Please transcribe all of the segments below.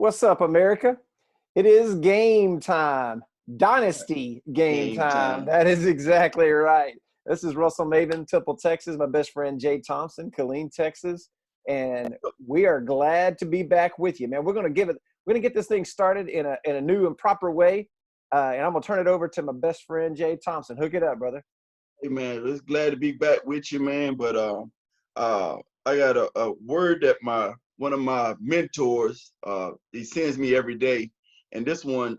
What's up, America? It is game time. Dynasty game Game time. time. That is exactly right. This is Russell Maybin, Temple, Texas. My best friend Jaye Thompson, Killeen, Texas, and we are glad to be back with you, man. We're gonna get this thing started in a new and proper way, and I'm gonna turn it over to my best friend Jaye Thompson. Hook it up, brother. Hey man, it's glad to be back with you, man. But I got a word that one of my mentors he sends me every day, and this one,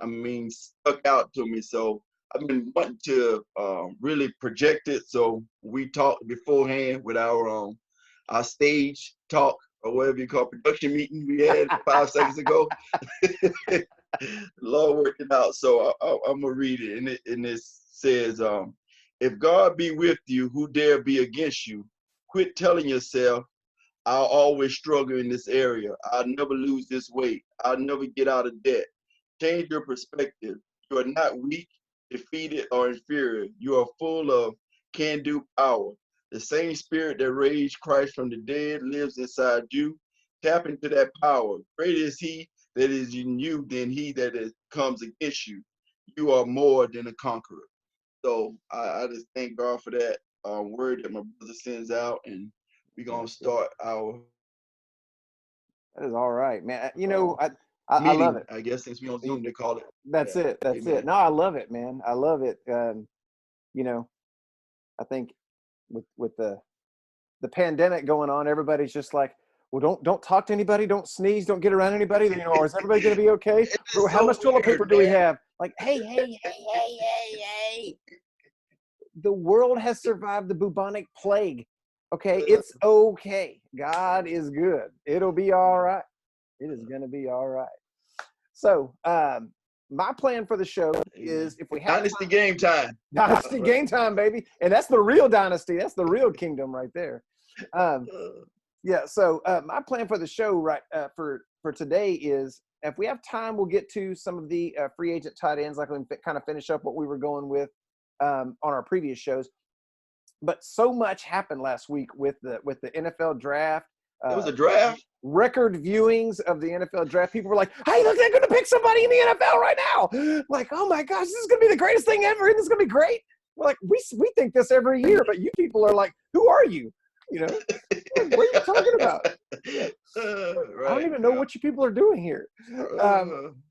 stuck out to me. So I've been wanting to really project it. So we talked beforehand with our stage talk or whatever you call production meeting we had 5 seconds ago. Lord worked it out. So I'm gonna read it, and it says, if God be with you, who dare be against you? Quit telling yourself, I'll always struggle in this area. I'll never lose this weight. I'll never get out of debt. Change your perspective. You are not weak, defeated, or inferior. You are full of can-do power. The same spirit that raised Christ from the dead lives inside you. Tap into that power. Greater is he that is in you than he that comes against you. You are more than a conqueror. So I just thank God for that word that my brother sends out, and we're gonna start our That is all right, man. uh, I love meeting. it. I guess since we on Zoom, they call it. That's Yeah, it. That's it. amen. No, I love it, man. I love it. You know, I think with the pandemic going on, everybody's just like, well, don't talk to anybody, don't sneeze, don't get around anybody. Or is everybody going to be okay? It Or is how so much toilet weird, paper do we man. have? Like, hey. The world has survived the bubonic plague. Okay, it's okay. God is good. It'll be all right. It is going to be all right. So, my plan for the show Amen. is if we have Dynasty game time. Dynasty Right. game time, baby. And that's the real dynasty. That's the real kingdom right there. Um, yeah. So my plan for the show for today is if we have time, we'll get to some of the free agent tight ends, like we kind of finish up what we were going with on our previous shows. But so much happened last week with the NFL draft. It was a draft. Record viewings of the NFL draft. People were like, hey, look, they're going to pick somebody in the NFL right now. Like, oh my gosh, this is going to be the greatest thing ever. And this is going to be great. We're like, we think this every year, but you people are like, who are you? Like, what are you talking about? Right. I don't even know what you people are doing here.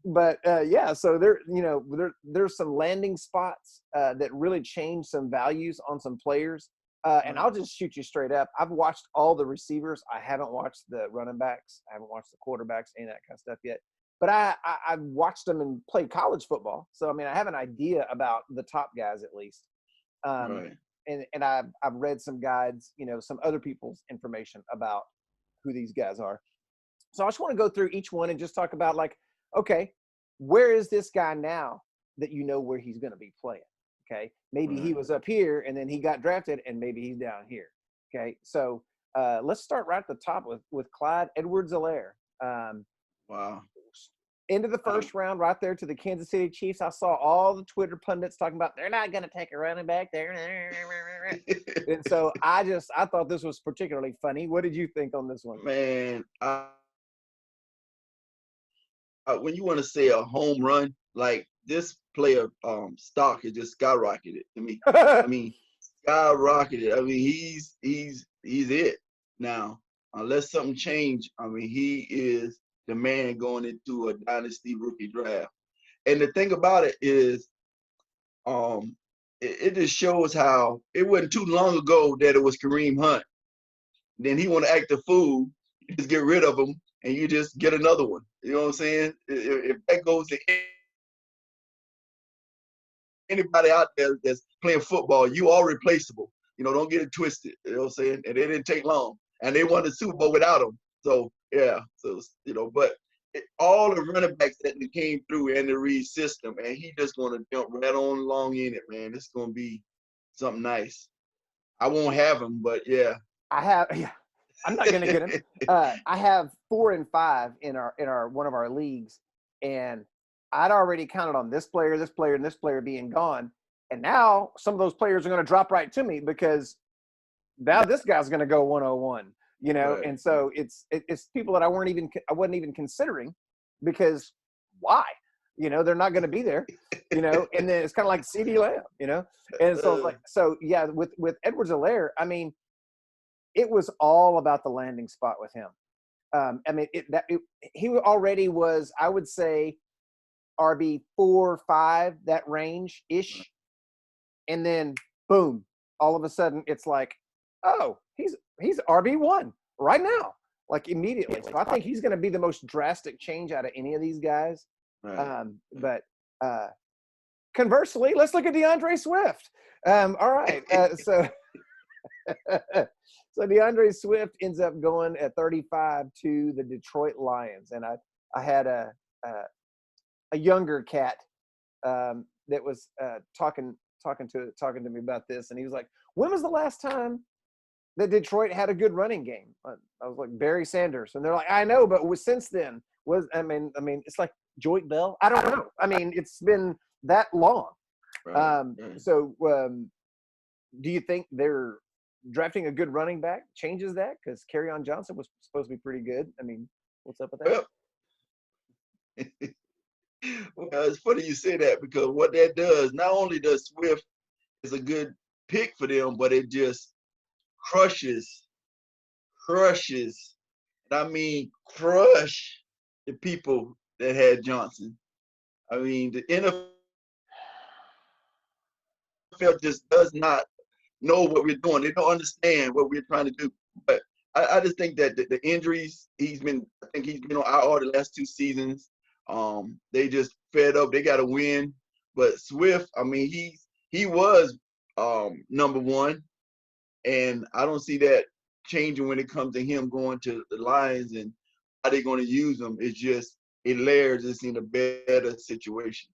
Yeah, so there's some landing spots that really change some values on some players. And I'll just shoot you straight up. I've watched all the receivers. I haven't watched the running backs. I haven't watched the quarterbacks, any of that kind of stuff yet. But I've watched them and played college football. So, I have an idea about the top guys at least. Right. And I've read some guides, some other people's information about who these guys are. So I just want to go through each one and just talk about like, okay, where is this guy now that you know where he's going to be playing? Okay, maybe he was up here and then he got drafted and maybe he's down here. Okay, so let's start right at the top with Clyde Edwards-Helaire. Wow. Into the first round, right there to the Kansas City Chiefs. I saw all the Twitter pundits talking about they're not going to take a running back there. And so I thought this was particularly funny. What did you think on this one? Man, when you want to say a home run, like this player stock has just skyrocketed to me. Skyrocketed. He's it now. Unless something change, he is the man going into a dynasty rookie draft. And the thing about it is, it just shows how it wasn't too long ago that it was Kareem Hunt. Then he want to act a fool. You just get rid of him and you just get another one. You know what I'm saying? If that goes to anybody out there that's playing football, you are replaceable. Don't get it twisted. You know what I'm saying? And it didn't take long. And they won the Super Bowl without him. So, yeah. So, but all the running backs that came through in the Reed system, and he just going to jump right on along in it, man. It's going to be something nice. I won't have him, but yeah. I'm not going to get him. I have 4 and 5 in our one of our leagues, and I'd already counted on this player, and this player being gone. And now some of those players are going to drop right to me because now this guy's going to go 101, Right. And so it's people that I wasn't even considering because why? They're not going to be there, and then it's kind of like CeeDee Lamb, and so it's like, so yeah, with Edwards-Helaire, I mean, it was all about the landing spot with him. I mean, he already was, I would say, RB 4 or 5, that range ish, and then boom, all of a sudden it's like, oh, he's RB1 right now, like immediately. So I think he's going to be the most drastic change out of any of these guys. Right. But conversely, let's look at DeAndre Swift. All right, so DeAndre Swift ends up going at 35 to the Detroit Lions, and I had a younger cat that was talking to me about this, and he was like, "When was the last time that Detroit had a good running game?" I was like, "Barry Sanders," and they're like, "I know, but since then I mean, it's like Joyce Bell. I don't know. I mean, it's been that long." Right. So, do you think they're drafting a good running back changes that? Because Kerryon Johnson was supposed to be pretty good. I mean, what's up with that? Well, it's funny you say that, because what that does, not only does Swift is a good pick for them, but it just crushes, and I mean crush the people that had Johnson. I mean, the NFL just does not know what we're doing. They don't understand what we're trying to do. But I just think that the injuries, I think he's been on IR the last 2 seasons. They just fed up. They got to win. But Swift, I mean, he was number 1, and I don't see that changing when it comes to him going to the Lions and how they're going to use him. It's just Helaire is in a better situation.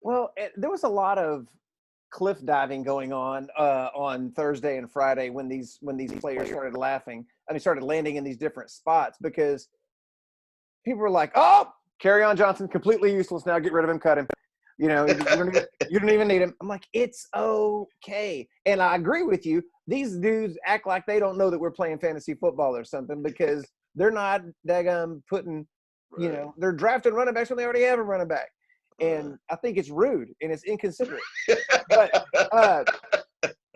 Well, there was a lot of cliff diving going on Thursday and Friday when these players started started landing in these different spots, because people were like, "Oh, Kerryon Johnson completely useless now. Get rid of him. Cut him. You don't even need him." I'm like, it's okay, and I agree with you. These dudes act like they don't know that we're playing fantasy football or something, because they're not daggum putting, they're drafting running backs when they already have a running back. And I think it's rude and it's inconsiderate. But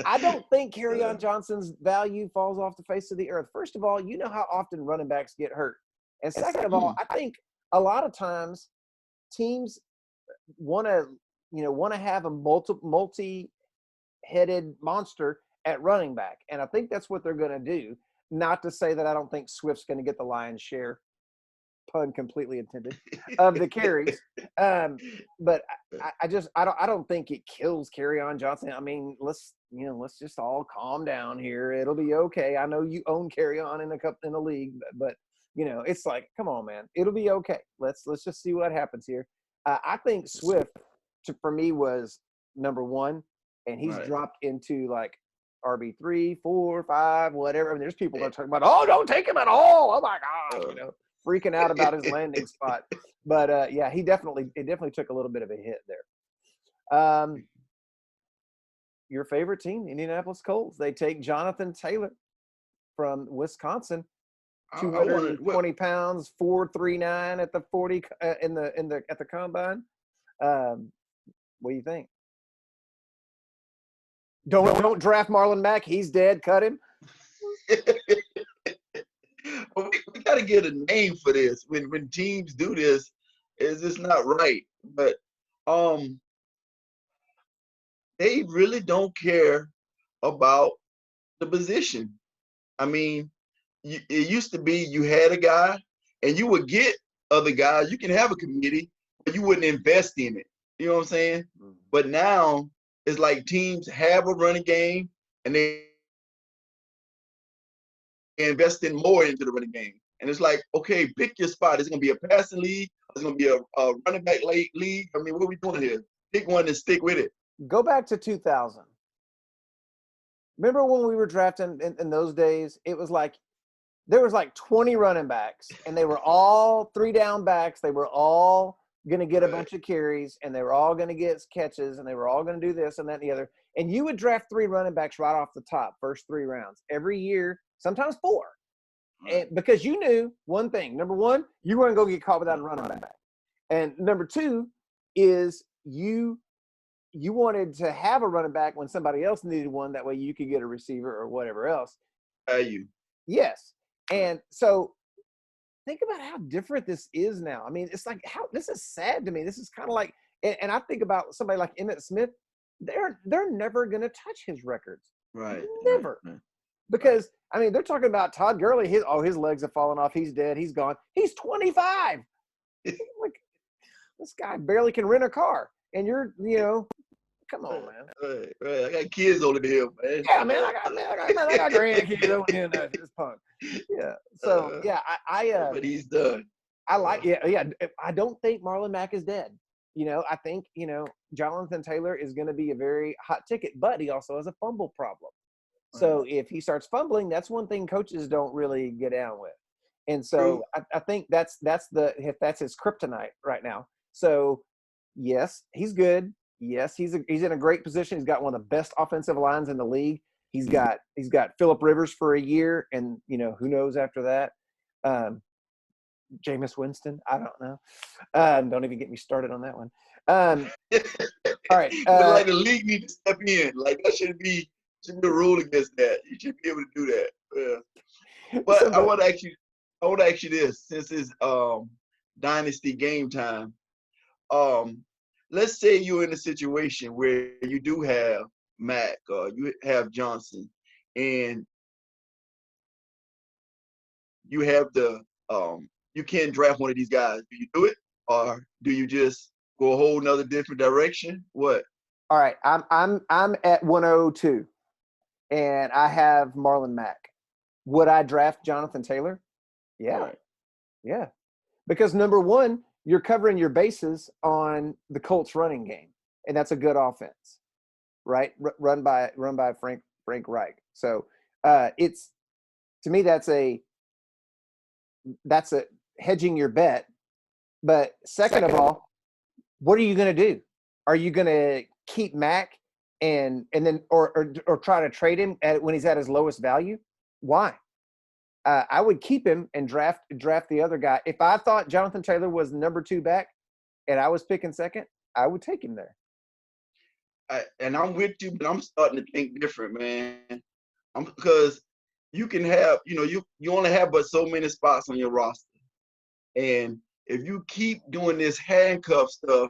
I don't think Kerryon Johnson's value falls off the face of the earth. First of all, you know how often running backs get hurt. And second of all, I think a lot of times teams want to have a multi-headed monster at running back. And I think that's what they're going to do. Not to say that I don't think Swift's going to get the lion's share, pun completely intended, of the carries. But I don't think it kills Kerryon Johnson. I mean, let's just all calm down here. It'll be okay. I know you own Kerryon in the league, but it's like, come on, man, it'll be okay. Let's just see what happens here. I think Swift for me was number 1, and he's dropped into like RB3, 4, 5, whatever. I mean, there's people that are talking about, "Oh, don't take him at all. Oh my God," freaking out about his landing spot. But yeah, it definitely took a little bit of a hit there. Your favorite team, Indianapolis Colts, they take Jonathan Taylor from Wisconsin, 220 pounds, 4.39 at the 40 at the combine. What do you think? Don't draft Marlon Mack. He's dead. Cut him. We got to get a name for this. When teams do this, is this not right? But they really don't care about the position. I mean, it used to be you had a guy and you would get other guys. You can have a committee, but you wouldn't invest in it. You know what I'm saying? Mm-hmm. But now it's like teams have a running game and they investing more into the running game. And it's like, okay, pick your spot. Is it going to be a passing league? Is it going to be a running back league? I mean, what are we doing here? Pick one and stick with it. Go back to 2000. Remember when we were drafting in those days? It was like there was like 20 running backs, and they were all 3-down backs. They were all going to get a bunch of carries, and they were all going to get catches, and they were all going to do this and that and the other. And you would draft 3 running backs right off the top, first 3 rounds every year, sometimes 4. And because you knew one thing. Number one, you weren't going to get caught without a running back. And number two is you wanted to have a running back when somebody else needed one. That way you could get a receiver or whatever else. Value. Yes. And so think about how different this is now. I mean, it's like this is sad to me. This is kind of like, and I think about somebody like Emmitt Smith. They're never going to touch his records. Right. Never. Right. Because I mean, they're talking about Todd Gurley. His legs have fallen off. He's dead. He's gone. He's 25. Like, this guy barely can rent a car, and come on, man. Right. I got kids older than him, man. Yeah, man. I got grandkids over here. This punk. Yeah. So yeah, but he's done. I like. Yeah. I don't think Marlon Mack is dead. I think Jonathan Taylor is going to be a very hot ticket, but he also has a fumble problem. So if he starts fumbling, that's one thing coaches don't really get down with. And so I think that's his kryptonite right now. So yes, he's good. Yes, he's in a great position. He's got one of the best offensive lines in the league. He's got Phillip Rivers for a year, and who knows after that. Jameis Winston, I don't know. Don't even get me started on that one. All right. But the league needs to step in. Like that shouldn't be a rule against that. You should be able to do that. Yeah. But I want to ask you this, since it's Dynasty Game Time. Let's say you're in a situation where you do have Mack or you have Johnson, and you have you can't draft one of these guys. Do you do it, or do you just go a whole nother different direction? What? All right, I'm at 102. And I have Marlon Mack. Would I draft Jonathan Taylor? Yeah. Right. Yeah. Because number one, you're covering your bases on the Colts running game. And that's a good offense, right? Run by Frank Reich. So it's, to me, that's a hedging your bet. But second of all, what are you going to do? Are you going to keep Mack and then or try to trade him when he's at his lowest value? Why? I would keep him and draft the other guy. If I thought Jonathan Taylor was the number 2 back and I was picking second, I would take him there. And I'm with you, but I'm starting to think different, man. Because you can have, you only have but so many spots on your roster. And if you keep doing this handcuff stuff,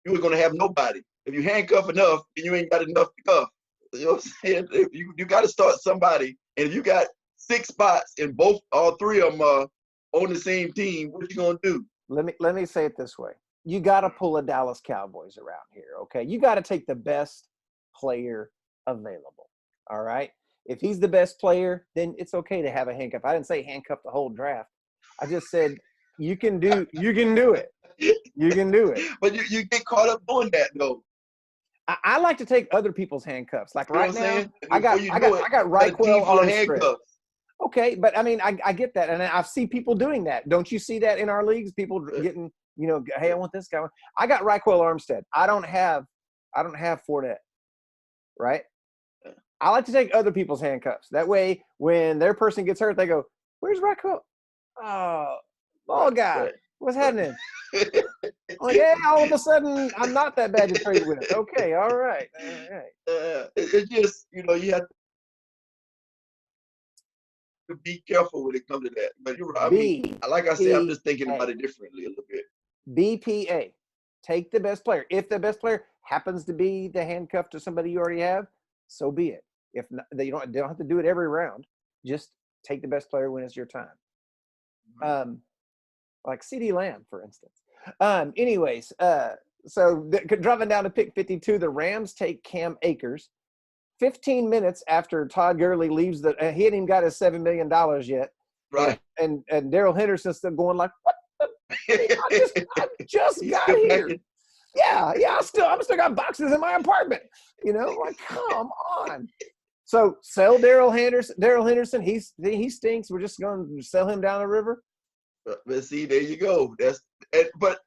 you're going to have nobody. If you handcuff enough, then you ain't got enough to cuff. You know what I'm saying? You got to start somebody. And if you got 6 spots and all 3 of them are on the same team, what you going to do? Let me say it this way. You got to pull a Dallas Cowboys around here, okay? You got to take the best player available, all right? If he's the best player, then it's okay to have a handcuff. I didn't say handcuff the whole draft. I just said you can do it. You can do it. But you get caught up doing that, though. I like to take other people's handcuffs. Like right now, I got Raquel Armstead. Okay, but I mean, I get that, and I see people doing that. Don't you see that in our leagues? People getting, hey, I want this guy. I got Raquel Armstead. I don't have Fournette, right? I like to take other people's handcuffs. That way, when their person gets hurt, they go, "Where's Raquel? Oh, ball guy, right. What's happening?" Like, yeah, all of a sudden, I'm not that bad to trade with. Okay, all right. It's just, you have to be careful when it comes to that. But you're right. Like I said, I'm just thinking about it differently a little bit. BPA. Take the best player. If the best player happens to be the handcuff to somebody you already have, so be it. If not, they don't have to do it every round. Just take the best player when it's your time. Like CeeDee Lamb, for instance. Anyways, so dropping down to pick 52, the Rams take Cam Akers. 15 minutes after Todd Gurley leaves he hadn't even got his $7 million yet. Right. And Daryl Henderson's still going like, what the? I just got here. Yeah, I'm still got boxes in my apartment. Like, come on. So sell Daryl Henderson. He stinks. We're just going to sell him down the river. But see, there you go. But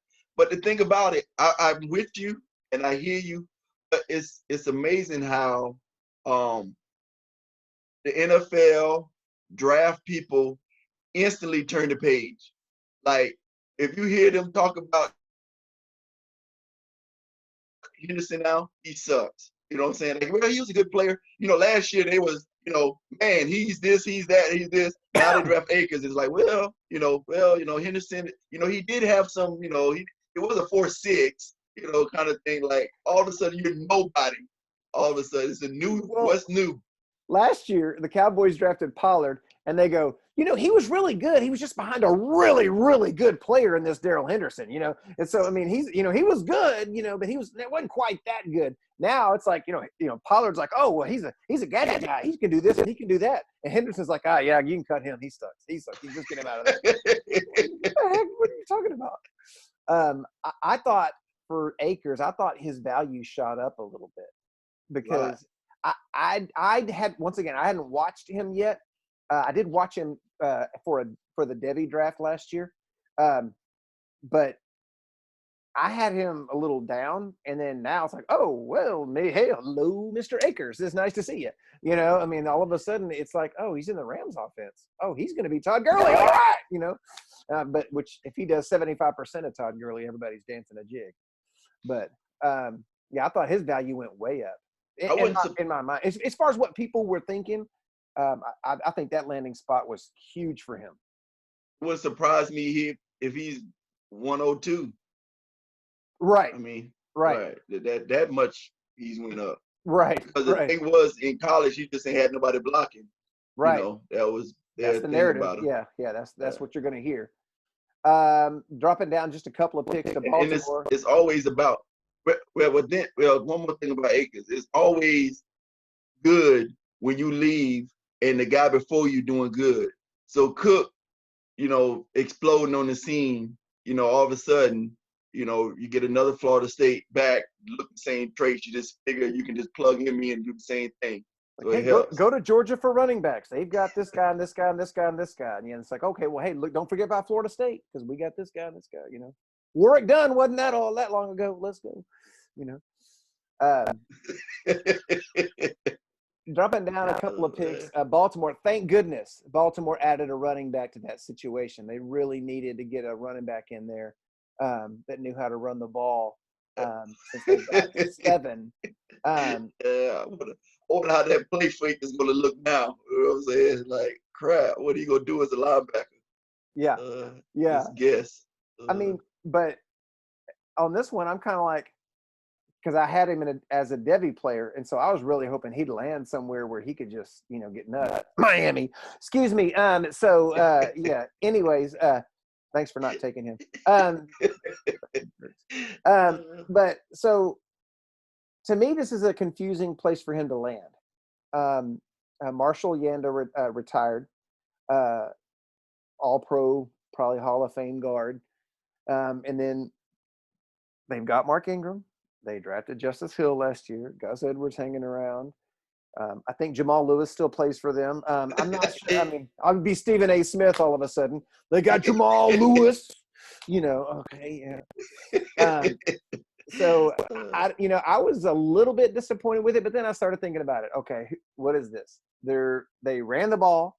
the thing about it, I'm with you and I hear you. But it's amazing how the NFL draft people instantly turn the page. Like, if you hear them talk about Henderson now, he sucks. You know what I'm saying? Like, well, he was a good player. Last year they was, man, he's this, he's that, he's this. Now they draft Akers. It's like, Henderson, he did have some, it was a 4.6, kind of thing. Like, all of a sudden you're nobody. All of a sudden it's a new, what's new? Last year, the Cowboys drafted Pollard, and they go, he was really good. He was just behind a really, really good player in this Darrell Henderson, And so, I mean, he's, he was good, but it wasn't quite that good. Now it's like, Pollard's like, oh, well, he's a gadget guy. He can do this and he can do that. And Henderson's like, yeah, you can cut him. He sucks. You just get him out of there. What the heck? What are you talking about? I thought for Akers, I thought his value shot up a little bit because I had, once again, I hadn't watched him yet. I did watch him for the Debbie draft last year, but I had him a little down, and then now it's like, oh well, hey, hello, Mr. Akers, it's nice to see you. I mean, all of a sudden it's like, oh, he's in the Rams offense. Oh, he's going to be Todd Gurley, all right, but which if he does 75% of Todd Gurley, everybody's dancing a jig. But yeah, I thought his value went way up in my mind. As far as what people were thinking. I think that landing spot was huge for him. It would surprise me if he's 102. Right. I mean, right. That much he's went up. Right. Because the thing was, in college, he just ain't had nobody blocking. Right. That's the narrative. About him. Yeah. That's what you're going to hear. Dropping down just a couple of picks to Baltimore. And it's always about. Well, one more thing about Akers. It's always good when you leave and the guy before you doing good. So Cook, exploding on the scene, all of a sudden, you get another Florida State back, look the same traits. You just figure you can just plug him in and do the same thing. So hey, go to Georgia for running backs. They've got this guy and this guy and this guy and this guy. And it's like, okay, well, hey, look, don't forget about Florida State because we got this guy and this guy, Warwick Dunn wasn't that all that long ago. Let's go, Dropping down a couple of picks, Baltimore. Thank goodness Baltimore added a running back to that situation. They really needed to get a running back in there that knew how to run the ball since they got 7. I wonder how that play fake is going to look now. You know what I'm saying? Like, crap, what are you going to do as a linebacker? Yeah. Just guess. I mean, but on this one, I'm kind of like, because I had him as a Debbie player, and so I was really hoping he'd land somewhere where he could just, get nuts. Miami, excuse me. Yeah. Anyways, thanks for not taking him. But so to me, this is a confusing place for him to land. Marshall Yanda retired, All-Pro, probably Hall of Fame guard, and then they've got Mark Ingram. They drafted Justice Hill last year. Gus Edwards hanging around. I think Jamal Lewis still plays for them. I'm not sure. I mean, I would be Stephen A. Smith all of a sudden. They got Jamal Lewis. Okay, yeah. So I was a little bit disappointed with it, but then I started thinking about it. Okay, what is this? They ran the ball.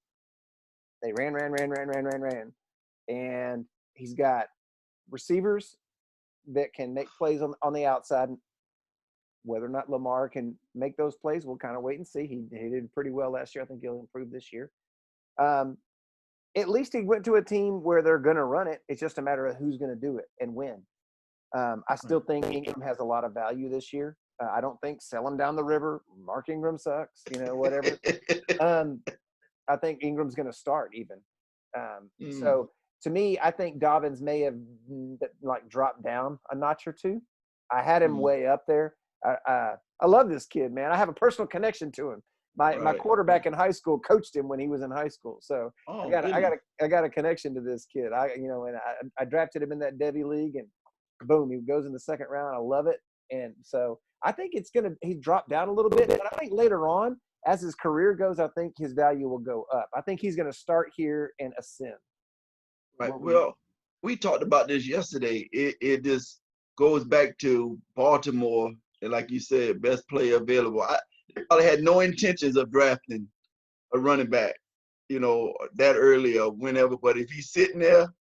They ran, and he's got receivers that can make plays on the outside. Whether or not Lamar can make those plays, we'll kind of wait and see. He did pretty well last year. I think he'll improve this year. At least he went to a team where they're going to run it. It's just a matter of who's going to do it and when. I still think Ingram has a lot of value this year. I don't think sell him down the river. Mark Ingram sucks, whatever. I think Ingram's going to start even. So to me, I think Dobbins may have dropped down a notch or two. I had him way up there. I love this kid, man. I have a personal connection to him. My quarterback in high school coached him when he was in high school. So I got a connection to this kid. I drafted him in that Debbie league, and boom, he goes in the second round. I love it. And so I think he dropped down a little bit, but I think later on, as his career goes, I think his value will go up. I think he's going to start here and ascend. Right. Well, we talked about this yesterday. It just goes back to Baltimore, and like you said, best player available. They probably had no intentions of drafting a running back, that early or whenever. But if he's sitting there,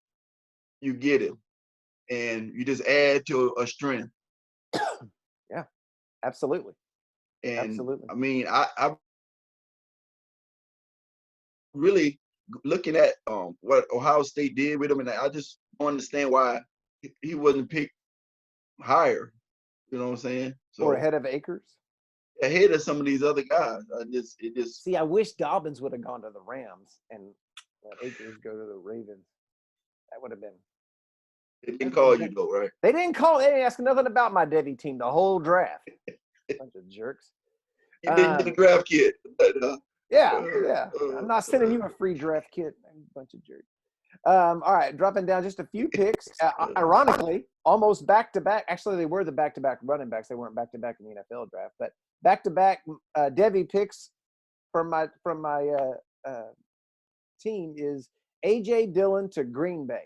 you get him, and you just add to a strength. Yeah, absolutely. And Absolutely. I mean, I really looking at what Ohio State did with him, and I just don't understand why he wasn't picked higher. You know what I'm saying? Or So ahead of Akers. ahead of some of these other guys, it just See, I wish Dobbins would have gone to the Rams and let Akers go to the Ravens. That would have been. it didn't call you though, right? They didn't call. They didn't ask nothing about my Debbie team the whole draft. Bunch of jerks. You didn't get a draft kit. But, Yeah. I'm not sending you a free draft kit. Bunch of jerks. All right, dropping down just a few picks. Ironically, almost back to back. Actually, they were the back to back running backs. They weren't back to back in the NFL draft, but back to back Debbie picks from my team is AJ Dillon to Green Bay.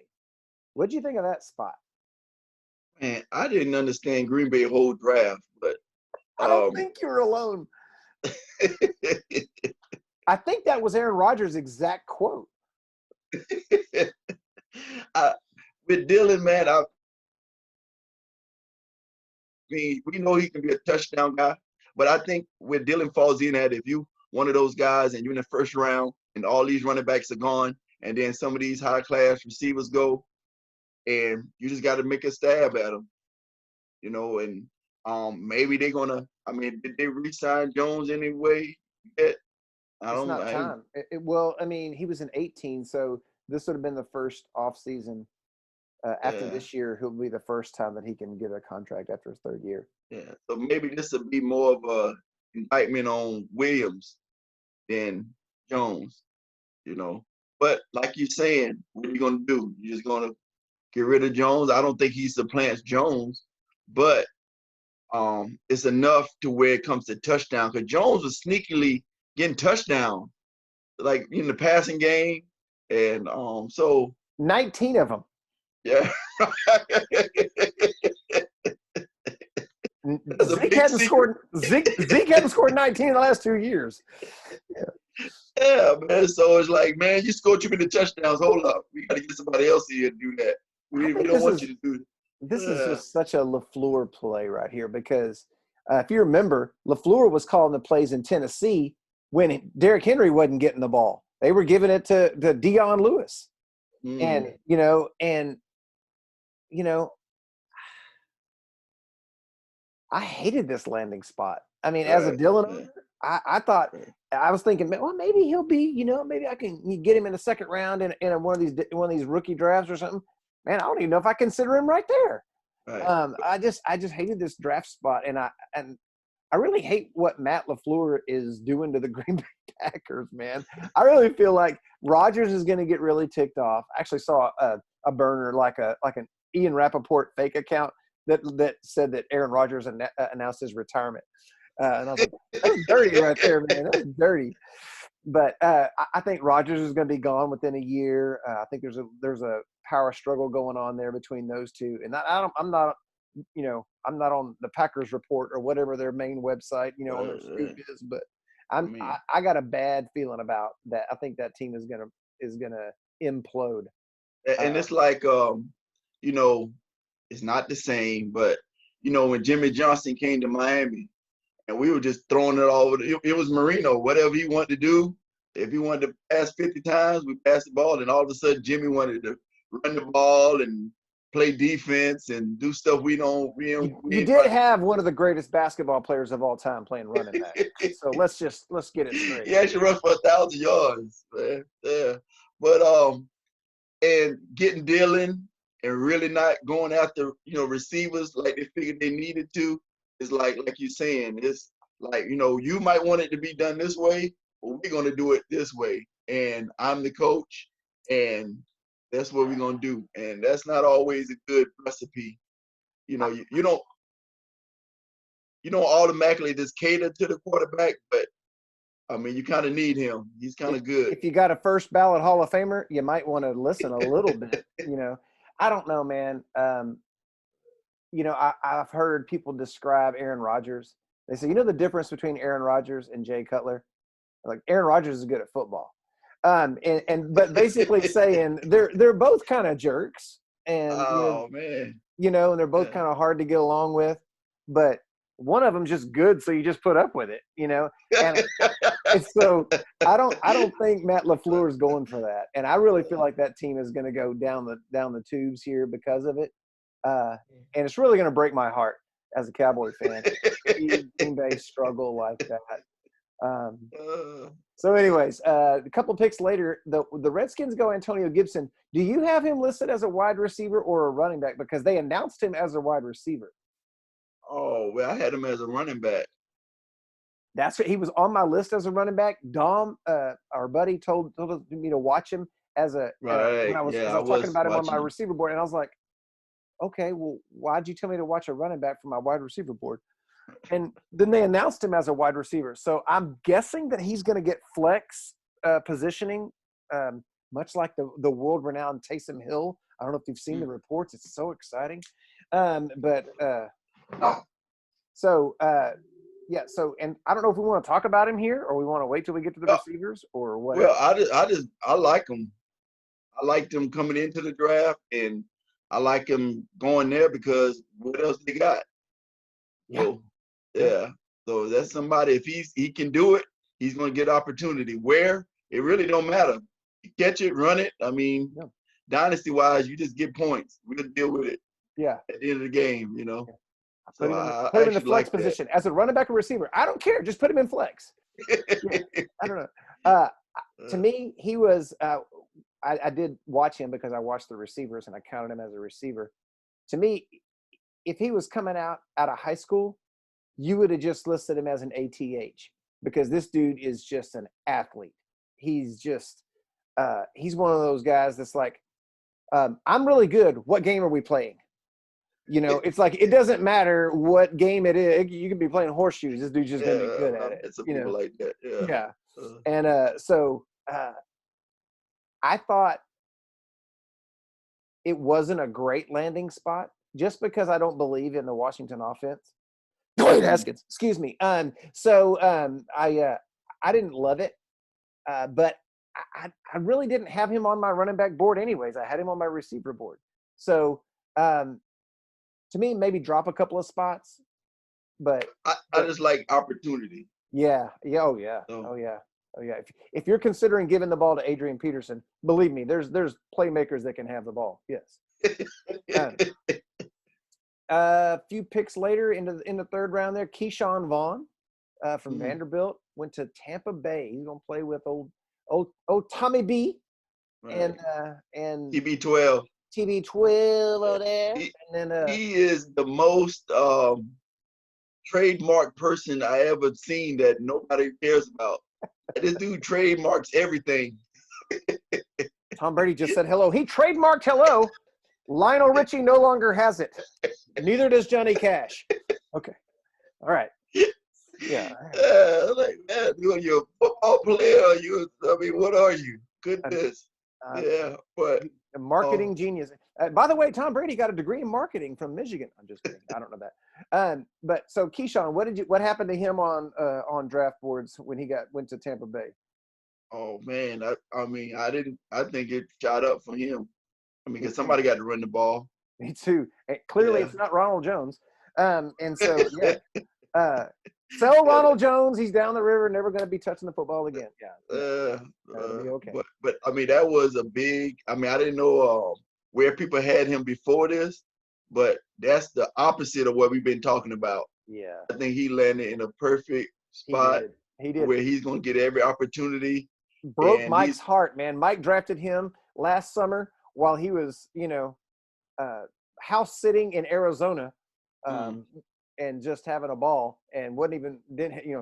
What do you think of that spot? Man, I didn't understand Green Bay whole draft, but I don't think you're alone. I think that was Aaron Rodgers' exact quote. With Dillon, man, I mean, we know he can be a touchdown guy, but I think where Dillon falls in at, if you one of those guys and you're in the first round and all these running backs are gone, and then some of these high class receivers go, and you just got to make a stab at them, and maybe they're gonna. I mean, did they re-sign Jones anyway? Yet? It's not time. Well, I mean, he was in 18, so this would have been the first offseason. After this year, he'll be the first time that he can get a contract after his third year. Yeah, so maybe this will be more of a indictment on Williams than Jones, But like you're saying, what are you gonna do? You're just gonna get rid of Jones? I don't think he supplants Jones, but it's enough to where it comes to touchdown. Because Jones was sneakily getting touchdown, like in the passing game, and so 19 of them. Yeah. Zeke hadn't scored 19 in the last 2 years. Yeah, man. So it's like, man, you scored too many touchdowns. Hold up. We got to get somebody else here to do that. We don't want you to do that. This is just such a LaFleur play right here because if you remember, LaFleur was calling the plays in Tennessee when Derrick Henry wasn't getting the ball. They were giving it to Dion Lewis. And I hated this landing spot. I mean, as a Dillon owner, I thought I was thinking, well, maybe he'll be, maybe I can get him in the second round in one of these rookie drafts or something. Man, I don't even know if I consider him right there. Right. I just hated this draft spot, and I really hate what Matt LaFleur is doing to the Green Bay Packers, man. I really feel like Rodgers is going to get really ticked off. I actually saw a burner like an Ian Rappaport fake account that said that Aaron Rodgers announced his retirement. And I was like, that's dirty right there, man. That's dirty. But I think Rodgers is going to be gone within a year. I think there's a power struggle going on there between those two. And I'm not on the Packers report or whatever their main website, on their scoop is. But I got a bad feeling about that. I think that team is gonna implode. And it's like, it's not the same. But when Jimmy Johnson came to Miami, and we were just throwing it all over. It was Marino. Whatever he wanted to do, if he wanted to pass 50 times, we passed the ball. And all of a sudden, Jimmy wanted to run the ball and play defense and do stuff we don't. You did have one of the greatest basketball players of all time playing running back. So let's get it straight. He actually rushed for 1,000 yards, man. Yeah, but and getting Dillon and really not going after receivers like they figured they needed to. It's like you're saying, it's like, you might want it to be done this way, but we're going to do it this way. And I'm the coach, and that's what we're going to do. And that's not always a good recipe. You don't automatically just cater to the quarterback, but I mean, you kind of need him. He's kind of good. If you got a first ballot Hall of Famer, you might want to listen a little bit. I don't know, man. I've heard people describe Aaron Rodgers. They say, the difference between Aaron Rodgers and Jay Cutler? Like Aaron Rodgers is good at football. But basically saying they're both kind of jerks, and Oh man. and they're both Yeah. kind of hard to get along with, but one of them just good, so you just put up with it, And so I don't think Matt LaFleur is going for that, and I really feel like that team is going to go down the tubes here because of it, and it's really going to break my heart as a Cowboy fan. See Green Bay struggle like that. So, anyways, a couple picks later, the Redskins go Antonio Gibson. Do you have him listed as a wide receiver or a running back? Because they announced him as a wide receiver. Oh well, I had him as a running back. That's what he was on my list as a running back. Dom, our buddy, told me to watch him as a Right. when I was talking about him on my receiver board, and I was like, okay, well, why'd you tell me to watch a running back for my wide receiver board? And then they announced him as a wide receiver. So I'm guessing that he's going to get flex positioning, much like the world-renowned Taysom Hill. I don't know if you've seen the reports. It's so exciting. So, and I don't know if we want to talk about him here or we want to wait till we get to the receivers or what. Well, I like him. I liked him coming into the draft, and I like him going there because what else they got? So that's somebody, if he can do it, he's going to get opportunity. Where? It really don't matter. You catch it, run it. I mean, dynasty-wise, you just get points. We'll deal with it at the end of the game, Yeah. So put him in the flex position. As a running back or receiver, I don't care. Just put him in flex. I don't know. To me, he was I did watch him because I watched the receivers and I counted him as a receiver. To me, if he was coming out of high school, you would have just listed him as an ATH because this dude is just an athlete. He's just he's one of those guys that's like, I'm really good. What game are we playing? It's like it doesn't matter what game it is. You can be playing horseshoes. This dude's just gonna be good at it. It's some people like that. Yeah. And so I thought it wasn't a great landing spot just because I don't believe in the Washington offense. Dwayne Haskins, excuse me. I didn't love it, but I really didn't have him on my running back board anyways. I had him on my receiver board. So to me, maybe drop a couple of spots, but I just like opportunity. Yeah. Oh yeah. If you're considering giving the ball to Adrian Peterson, believe me, there's playmakers that can have the ball. Yes. A few picks later in the third round there, Keyshawn Vaughn from Vanderbilt went to Tampa Bay. He's gonna play with old Tommy B and TB12. TB12 over there. He is the most trademark person I ever seen that nobody cares about. This dude trademarks everything. Tom Brady just said hello. He trademarked hello. Lionel Richie no longer has it. Neither does Johnny Cash. Okay. All right. Yeah. Like, man, you're a football player. What are you? Goodness. But a marketing genius. By the way, Tom Brady got a degree in marketing from Michigan. I'm just kidding. I don't know that. But so Keyshawn, what happened to him on draft boards when he went to Tampa Bay? Oh man, I think it shot up for him. Because somebody got to run the ball. Me too. And clearly, it's not Ronald Jones. And so sell Ronald Jones. He's down the river, never going to be touching the football again. That'll be okay. But that was a big. I didn't know where people had him before this, but that's the opposite of what we've been talking about. Yeah. I think he landed in a perfect spot. He did. Where he's going to get every opportunity. Broke Mike's heart, man. Mike drafted him last summer while he was, house sitting in Arizona, and just having a ball, and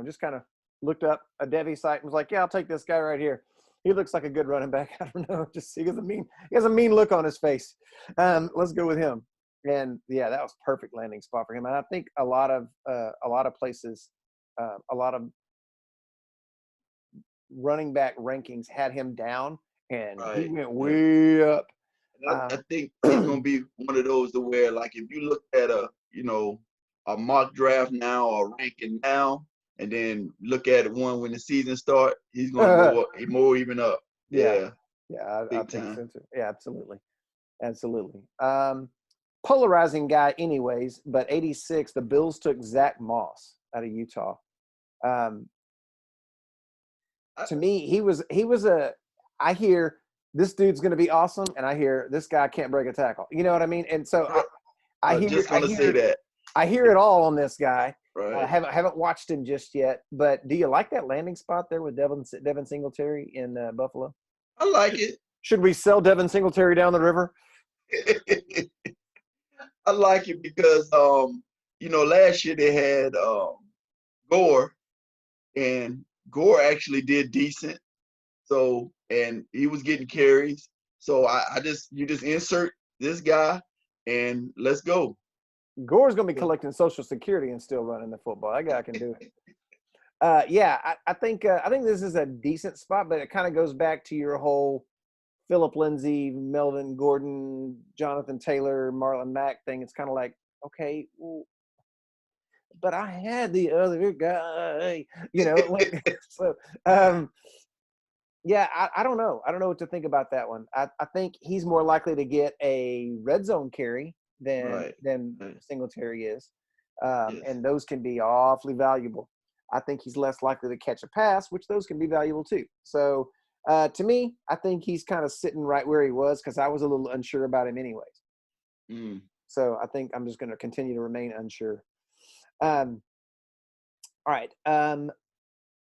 just kind of looked up a Devy site and was like, "Yeah, I'll take this guy right here. He looks like a good running back." I don't know, just he has a mean look on his face. Let's go with him. And yeah, that was perfect landing spot for him. And I think a lot of places, a lot of running back rankings had him down, and he went way up. I think he's gonna be one of those to where, like, if you look at a mock draft now or ranking now, and then look at one when the season start, he's gonna more even up. Yeah, Yeah, I big think time. so too. Yeah, absolutely. Polarizing guy, anyways. But 86, the Bills took Zach Moss out of Utah. To me, he was a. I hear this dude's going to be awesome, and I hear this guy can't break a tackle. You know what I mean? And so I was just gonna say that. I hear it all on this guy. Right. Haven't watched him just yet, but do you like that landing spot there with Devin Singletary in Buffalo? I like it. Should we sell Devin Singletary down the river? I like it because last year they had Gore, and Gore actually did decent. So, and he was getting carries. So you just insert this guy and let's go. Gore's going to be collecting Social Security and still running the football. That guy can do it. I think this is a decent spot, but it kind of goes back to your whole Philip Lindsay, Melvin Gordon, Jonathan Taylor, Marlon Mack thing. It's kind of like, okay, well, but I had the other guy, so. Yeah, I don't know. I don't know what to think about that one. I think he's more likely to get a red zone carry than Singletary is, Yes. and those can be awfully valuable. I think he's less likely to catch a pass, which those can be valuable too. So to me, I think he's kind of sitting right where he was because I was a little unsure about him anyways. So I think I'm just going to continue to remain unsure. All right.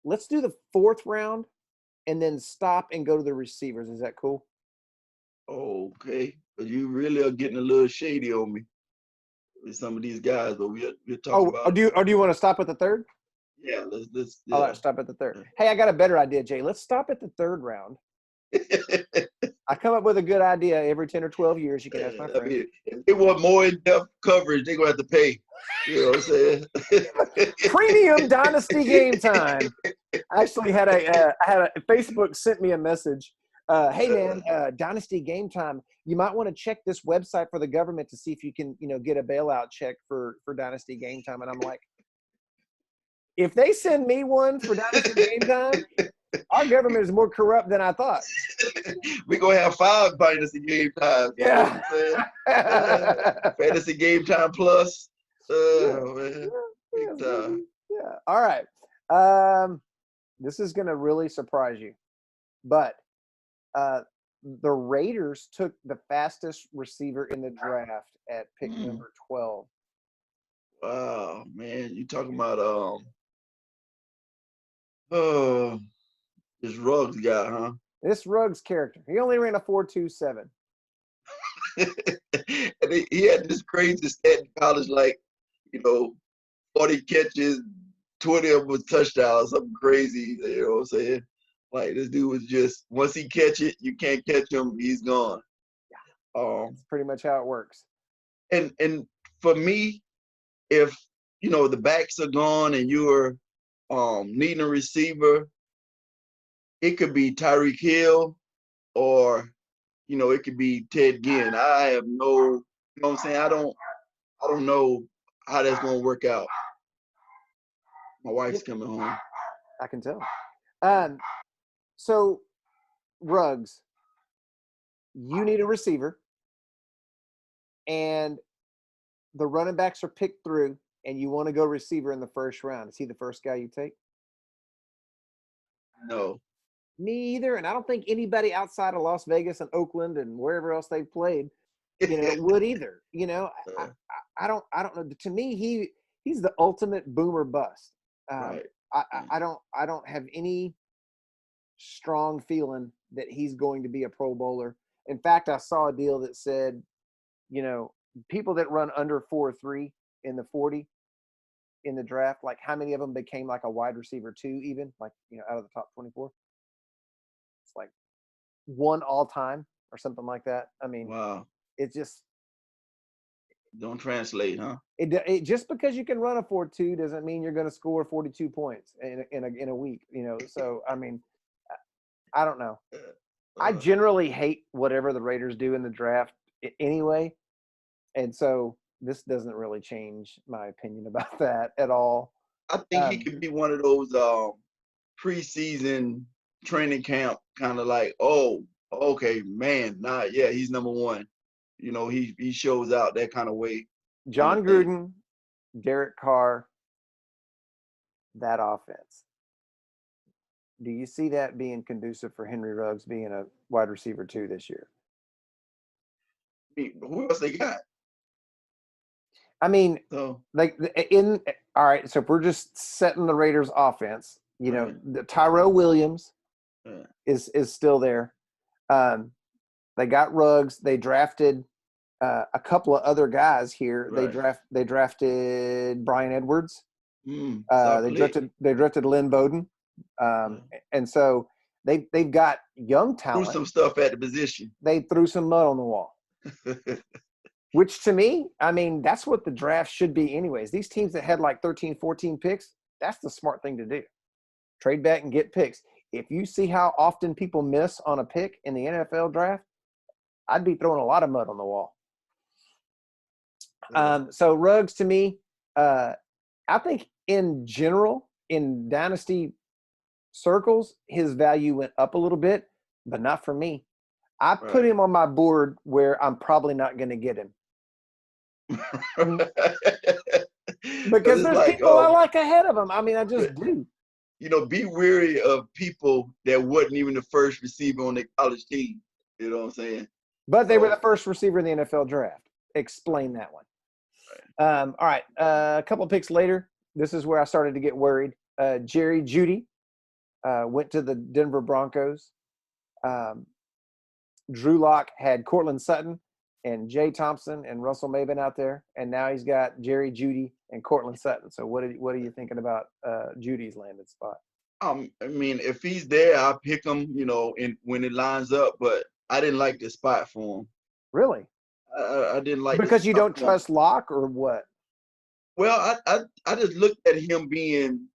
Let's do the fourth round and then stop and go to the receivers. Is that cool? Okay. But you really are getting a little shady on me with some of these guys, but we'll talk about. Do you want to stop at the third? Yeah, let's All right, stop at the third. Hey, I got a better idea, Jay. Let's stop at the third round. I come up with a good idea every 10 or 12 years. You can ask my friends. If they want more in-depth coverage, they're going to have to pay. You know what I'm saying? Premium Dynasty Gametime. I actually had a Facebook sent me a message. Hey, man, Dynasty Gametime. You might want to check this website for the government to see if you can, get a bailout check for Dynasty Gametime. And I'm like, if they send me one for Dynasty Gametime, our government is more corrupt than I thought. We're going to have 5 Dynasty Gametime. Yeah. Fantasy Gametime Plus. Man. Yeah. All right. This is going to really surprise you. But the Raiders took the fastest receiver in the draft at pick number 12. Wow, man. You talking about this Ruggs guy, huh? This Ruggs character. He only ran a 4.27. And he had this crazy stat in college, like, 40 catches, 20 of them was touchdowns, something crazy, you know what I'm saying? Like, this dude was just, once he catch it, you can't catch him, he's gone. That's pretty much how it works. And for me, if, the backs are gone and you're needing a receiver, it could be Tyreek Hill or, it could be Ted Ginn. I have no, you know what I'm saying? I don't know how that's going to work out. My wife's coming home. I can tell. So, Ruggs, you need a receiver, and the running backs are picked through, and you want to go receiver in the first round. Is he the first guy you take? No. Me either, and I don't think anybody outside of Las Vegas and Oakland and wherever else they've played, would either. I don't know. To me, he's the ultimate boomer bust. Right. I don't have any strong feeling that he's going to be a Pro Bowler. In fact, I saw a deal that said, people that run under 4.3 in the 40 in the draft, like how many of them became like a wide receiver 2 even, like, out of the top 24? It's like one all time or something like that. I mean, wow. It just don't translate, huh? It just because you can run a 4.2 doesn't mean you're going to score 42 points in a week, So I mean, I don't know. I generally hate whatever the Raiders do in the draft anyway, and so this doesn't really change my opinion about that at all. I think he could be one of those preseason training camp kind of like, oh, okay, man, yeah, he's number one. You know, he shows out that kind of way. John Gruden, Derek Carr, that offense. Do you see that being conducive for Henry Ruggs being a wide receiver 2 this year? Who else they got? I mean, all right. So if we're just setting the Raiders' offense, you know, the Tyrell Williams is still there. They got Ruggs. They drafted a couple of other guys here. Right. They drafted Brian Edwards. They drafted Lynn Bowden. And so they've got young talent. Threw some stuff at the position. They threw some mud on the wall. Which to me, I mean, that's what the draft should be anyways. These teams that had like 13, 14 picks, that's the smart thing to do. Trade back and get picks. If you see how often people miss on a pick in the NFL draft, I'd be throwing a lot of mud on the wall. So Ruggs, to me, I think in general, in dynasty circles, his value went up a little bit, but not for me. I put him on my board where I'm probably not going to get him. Because there's like, people I like ahead of him. I mean, I just do. You know, be wary of people that wasn't even the first receiver on the college team. You know what I'm saying? But they were the first receiver in the NFL draft. Explain that one. All right. A couple of picks later, this is where I started to get worried. Jerry Jeudy went to the Denver Broncos. Drew Lock had Cortland Sutton and Jaye Thompson and Russell Maybin out there, and now he's got Jerry Jeudy and Cortland Sutton. So what are you thinking about Judy's landed spot? I mean, if he's there, I'll pick him, you know, when it lines up, but I didn't like the spot for him. Really? I didn't like because you don't trust Lock or what? Well, I just looked at him being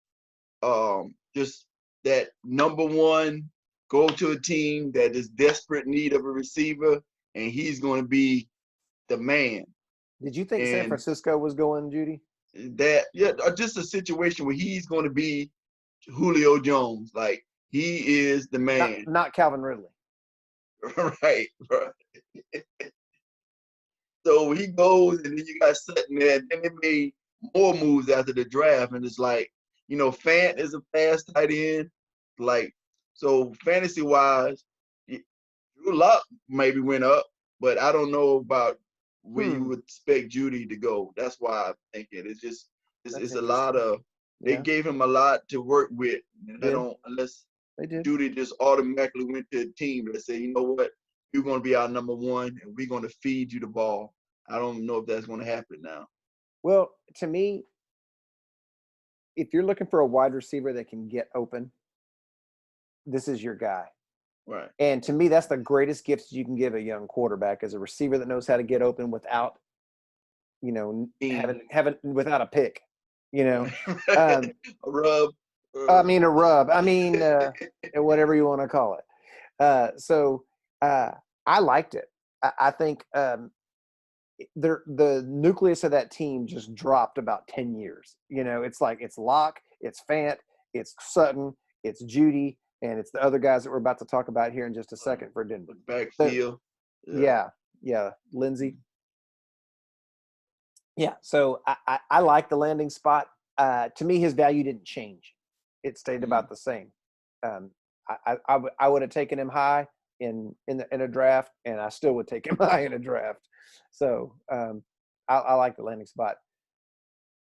just that number one, go to a team that is desperate need of a receiver, and he's going to be the man. Did you think San Francisco was going, Judy? Just a situation where he's going to be Julio Jones. Like, he is the man. Not Calvin Ridley. Right. So he goes, and then you got Sutton there, and then they made more moves after the draft, and it's like, you know, Fant is a fast tight end. Like, so fantasy-wise, Drew Lock maybe went up, but I don't know about where you would expect Jeudy to go. That's why I'm thinking it's a lot of they gave him a lot to work with. Unless Jeudy just automatically went to a team that said, you know what, you're going to be our number one, and we're going to feed you the ball. I don't know if that's going to happen now. Well, to me, if you're looking for a wide receiver that can get open, this is your guy. Right. And to me, that's the greatest gift you can give a young quarterback, is a receiver that knows how to get open without, you know, having without a pick, you know. A rub. A rub. Whatever you want to call it. So I liked it. I think the nucleus of that team just dropped about 10 years. You know, it's like it's Locke, it's Fant, it's Sutton, it's Jeudy, and it's the other guys that we're about to talk about here in just a second for Denver. Backfield. Yeah. Lindsey. Yeah, so I like the landing spot. To me, his value didn't change. It stayed about the same. I would have taken him high in a draft, and I still would take him high in a draft. So I like the landing spot.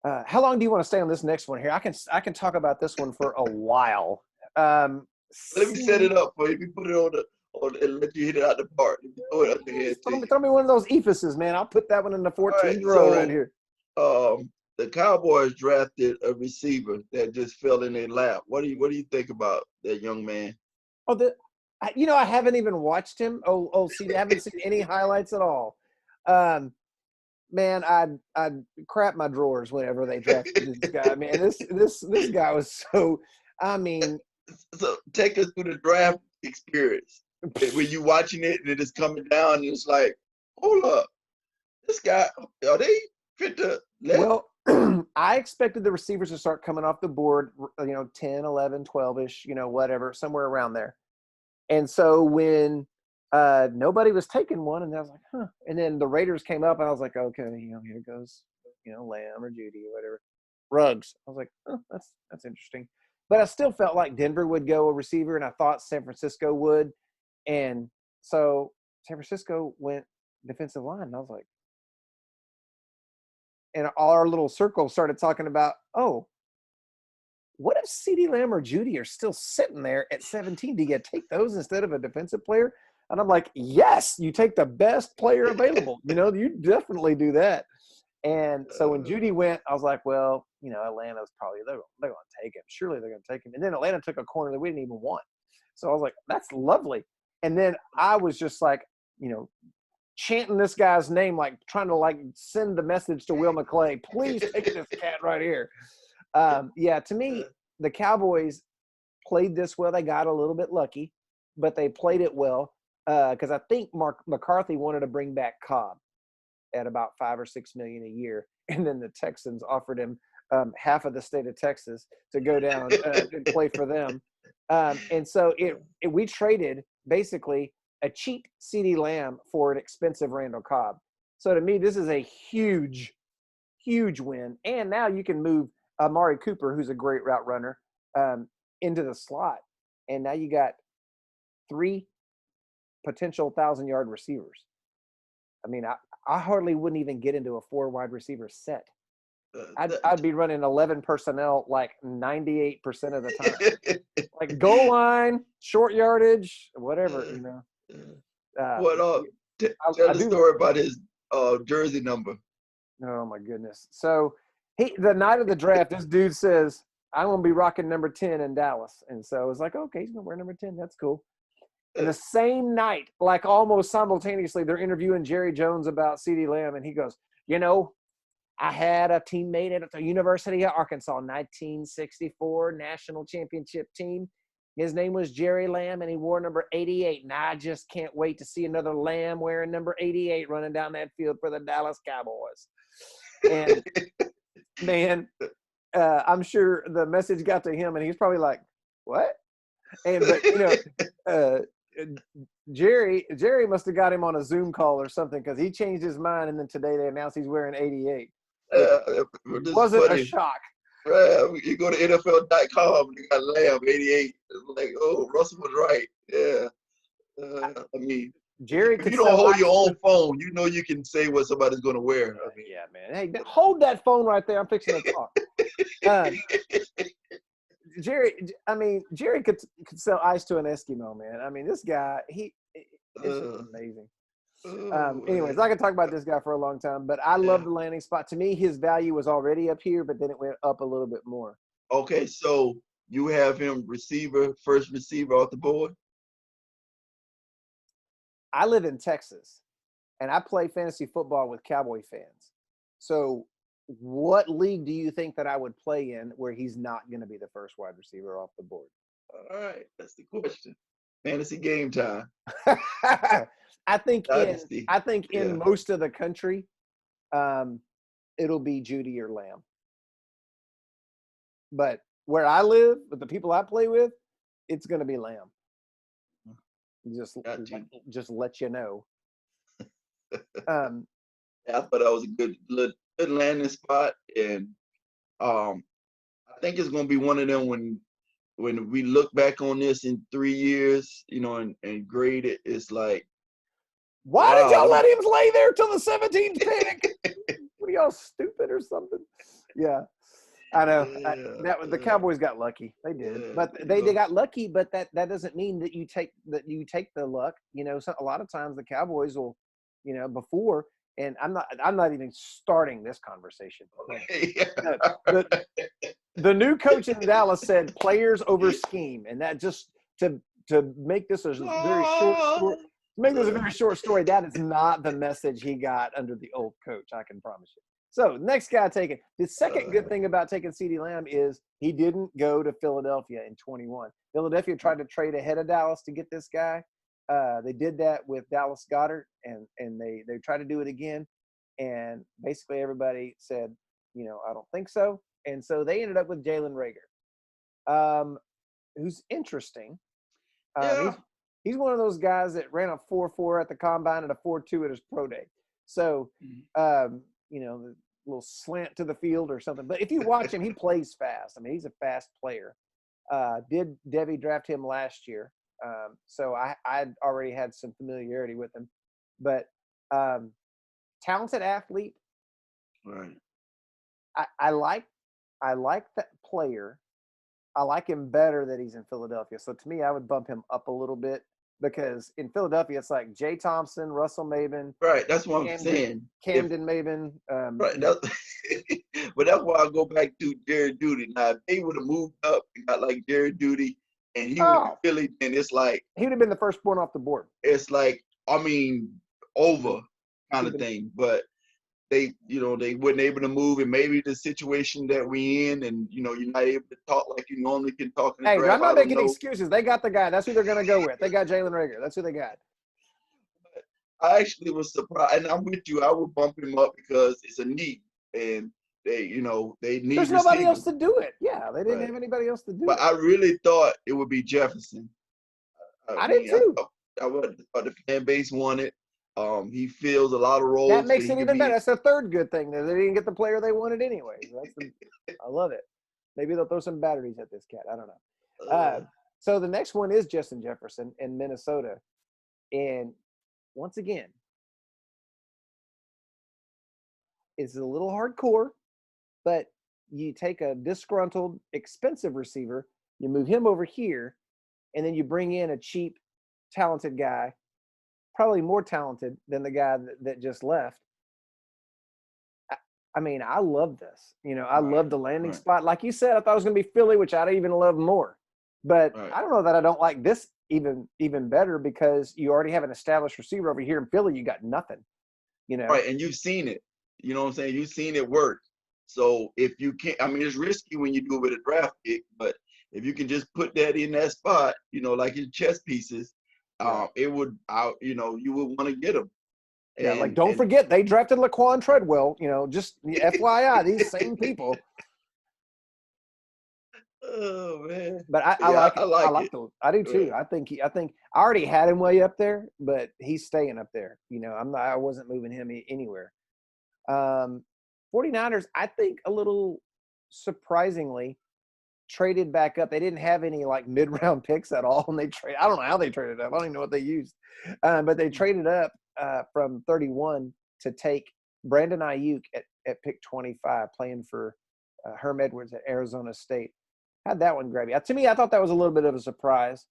How long do you want to stay on this next one here? I can talk about this one for a while. Let me set it up for you. You put it on and let you hit it out the park. Throw me one of those ephuses, man. I'll put that one in the 14th row right here. The Cowboys drafted a receiver that just fell in their lap. What do you think about that young man? I haven't even watched him. I haven't seen any highlights at all. Man, I'd crap my drawers whenever they drafted this guy. Man, this guy was so. So take us through the draft experience. When you watching it and it is coming down, and it's like, hold up, this guy, are they fit to left? Well, I expected the receivers to start coming off the board, 10, 11, 12-ish, whatever, somewhere around there. And so when nobody was taking one, and I was like, huh. And then the Raiders came up, and I was like, okay, here goes, Lamb or Judy or whatever. Ruggs. I was like, oh, that's interesting. But I still felt like Denver would go a receiver, and I thought San Francisco would. And so San Francisco went defensive line, and I was like, and all our little circle started talking about, oh, what if CeeDee Lamb or Judy are still sitting there at 17? Do you take those instead of a defensive player? And I'm like, yes, you take the best player available. You definitely do that. And so when Judy went, I was like, well, Atlanta's probably, they're going to take him. Surely they're going to take him. And then Atlanta took a corner that we didn't even want. So I was like, that's lovely. And then I was just like, chanting this guy's name, like trying to like send the message to Will McClay, please take this cat right here. To me, the Cowboys played this well. They got a little bit lucky, but they played it well because I think Mark McCarthy wanted to bring back Cobb at about $5 or $6 million a year, and then the Texans offered him half of the state of Texas to go down and play for them. And so we traded basically a cheap CeeDee Lamb for an expensive Randall Cobb. So to me, this is a huge, huge win. And now you can move Amari Cooper, who's a great route runner, into the slot. And now you got 3 potential 1,000-yard receivers. I mean, I hardly wouldn't even get into a 4 wide receiver set. I'd be running 11 personnel like 98% of the time. Like goal line, short yardage, whatever, Tell the story about his jersey number. Oh my goodness. So the night of the draft, this dude says, I'm going to be rocking number 10 in Dallas. And so I was like, okay, he's going to wear number 10. That's cool. And the same night, like almost simultaneously, they're interviewing Jerry Jones about CeeDee Lamb. And he goes, I had a teammate at the University of Arkansas, 1964 national championship team. His name was Jerry Lamb, and he wore number 88. And I just can't wait to see another Lamb wearing number 88 running down that field for the Dallas Cowboys. And, man, I'm sure the message got to him, and he's probably like, what? But Jerry must have got him on a Zoom call or something because he changed his mind, and then today they announced he's wearing 88. It wasn't funny. A shock. You go to NFL.com, you got Lamb 88. Like, oh, Russell was right. Yeah. I mean, Jerry, if you don't hold your own phone, you can say what somebody's going to wear. I mean, yeah, man. Hey, hold that phone right there. I'm fixing to talk. Jerry could sell ice to an Eskimo, man. I mean, this guy, it's amazing. Anyways, I could talk about this guy for a long time, but I love the landing spot. To me, his value was already up here, but then it went up a little bit more. Okay, so you have him first receiver off the board? I live in Texas, and I play fantasy football with Cowboy fans. So what league do you think that I would play in where he's not going to be the first wide receiver off the board? All right, that's the question. Fantasy game time. I think in most of the country, it'll be Judy or Lamb. But where I live, with the people I play with, it's going to be Lamb. Just let you know. I thought that was a good landing spot, and I think it's going to be one of them when we look back on this in 3 years, and grade it. It's like, why did y'all let him lay there till the 17th pick? What are y'all, stupid or something? Yeah. I know the Cowboys got lucky. They did, but they got lucky. But that doesn't mean that you take the luck. So a lot of times the Cowboys will, before. And I'm not even starting this conversation. The new coach in Dallas said players over scheme, and that just to make this a very short story. To make this a very short story, that is not the message he got under the old coach. I can promise you. So next guy taken. The second good thing about taking CeeDee Lamb is he didn't go to Philadelphia in 21. Philadelphia tried to trade ahead of Dallas to get this guy. They did that with Dallas Goedert, and they tried to do it again. And basically everybody said, I don't think so. And so they ended up with Jalen Rager, who's interesting. Yeah. He's one of those guys that ran a 4.4 at the combine and a 4.2 at his pro day. So, the little slant to the field or something. But if you watch him, he plays fast. I mean, he's a fast player. Did Debbie draft him last year? So I'd already had some familiarity with him. But talented athlete. Right. I like that player. I like him better that he's in Philadelphia. So to me, I would bump him up a little bit because in Philadelphia, it's like Jaye Thompson, Russell Maybin. Right. That's what I'm saying. Camden Maybin. Right. But that's why I go back to Jared Duty. Now, if they would have moved up and got like Jared Duty and he was in Philly, then it's like he would have been the first one off the board. It's like, over kind of thing. But they weren't able to move, and maybe the situation that we in, and you're not able to talk like you normally can talk in the draft. I'm not making excuses. They got the guy. That's who they're going to go with. They got Jalen Rager. That's who they got. I actually was surprised, and I'm with you. I would bump him up because it's a need, and they need. There's nobody else to do it. Yeah, they didn't have anybody else to do it. But I really thought it would be Jefferson. I did too. I thought the fan base wanted. He fills a lot of roles. That makes it even better. That's the third good thing. They didn't get the player they wanted anyway. I love it. Maybe they'll throw some batteries at this cat. I don't know. So the next one is Justin Jefferson in Minnesota. And once again, it's a little hardcore, but you take a disgruntled, expensive receiver, you move him over here, and then you bring in a cheap, talented guy, probably more talented than the guy that just left. I mean, I love this. I love the landing spot. Like you said, I thought it was going to be Philly, which I'd even love more. But I don't know that I don't like this even better because you already have an established receiver over here in Philly. You got nothing, Right, and you've seen it. You know what I'm saying? You've seen it work. So if you can't, it's risky when you do it with a draft pick, but if you can just put that in that spot, like your chess pieces, it would, you would want to get them. And don't forget, they drafted Laquan Treadwell, just FYI, these same people. Oh man! But I like it. I do too. I think I already had him way up there, but he's staying up there. I wasn't moving him anywhere. 49ers, I think a little surprisingly traded back up. They didn't have any like mid-round picks at all, and I don't know how they traded up. I don't even know what they used, but they traded up from 31 to take Brandon Ayuk at pick 25, playing for Herm Edwards at Arizona State. How'd that one grab you? To me, I thought that was a little bit of a surprise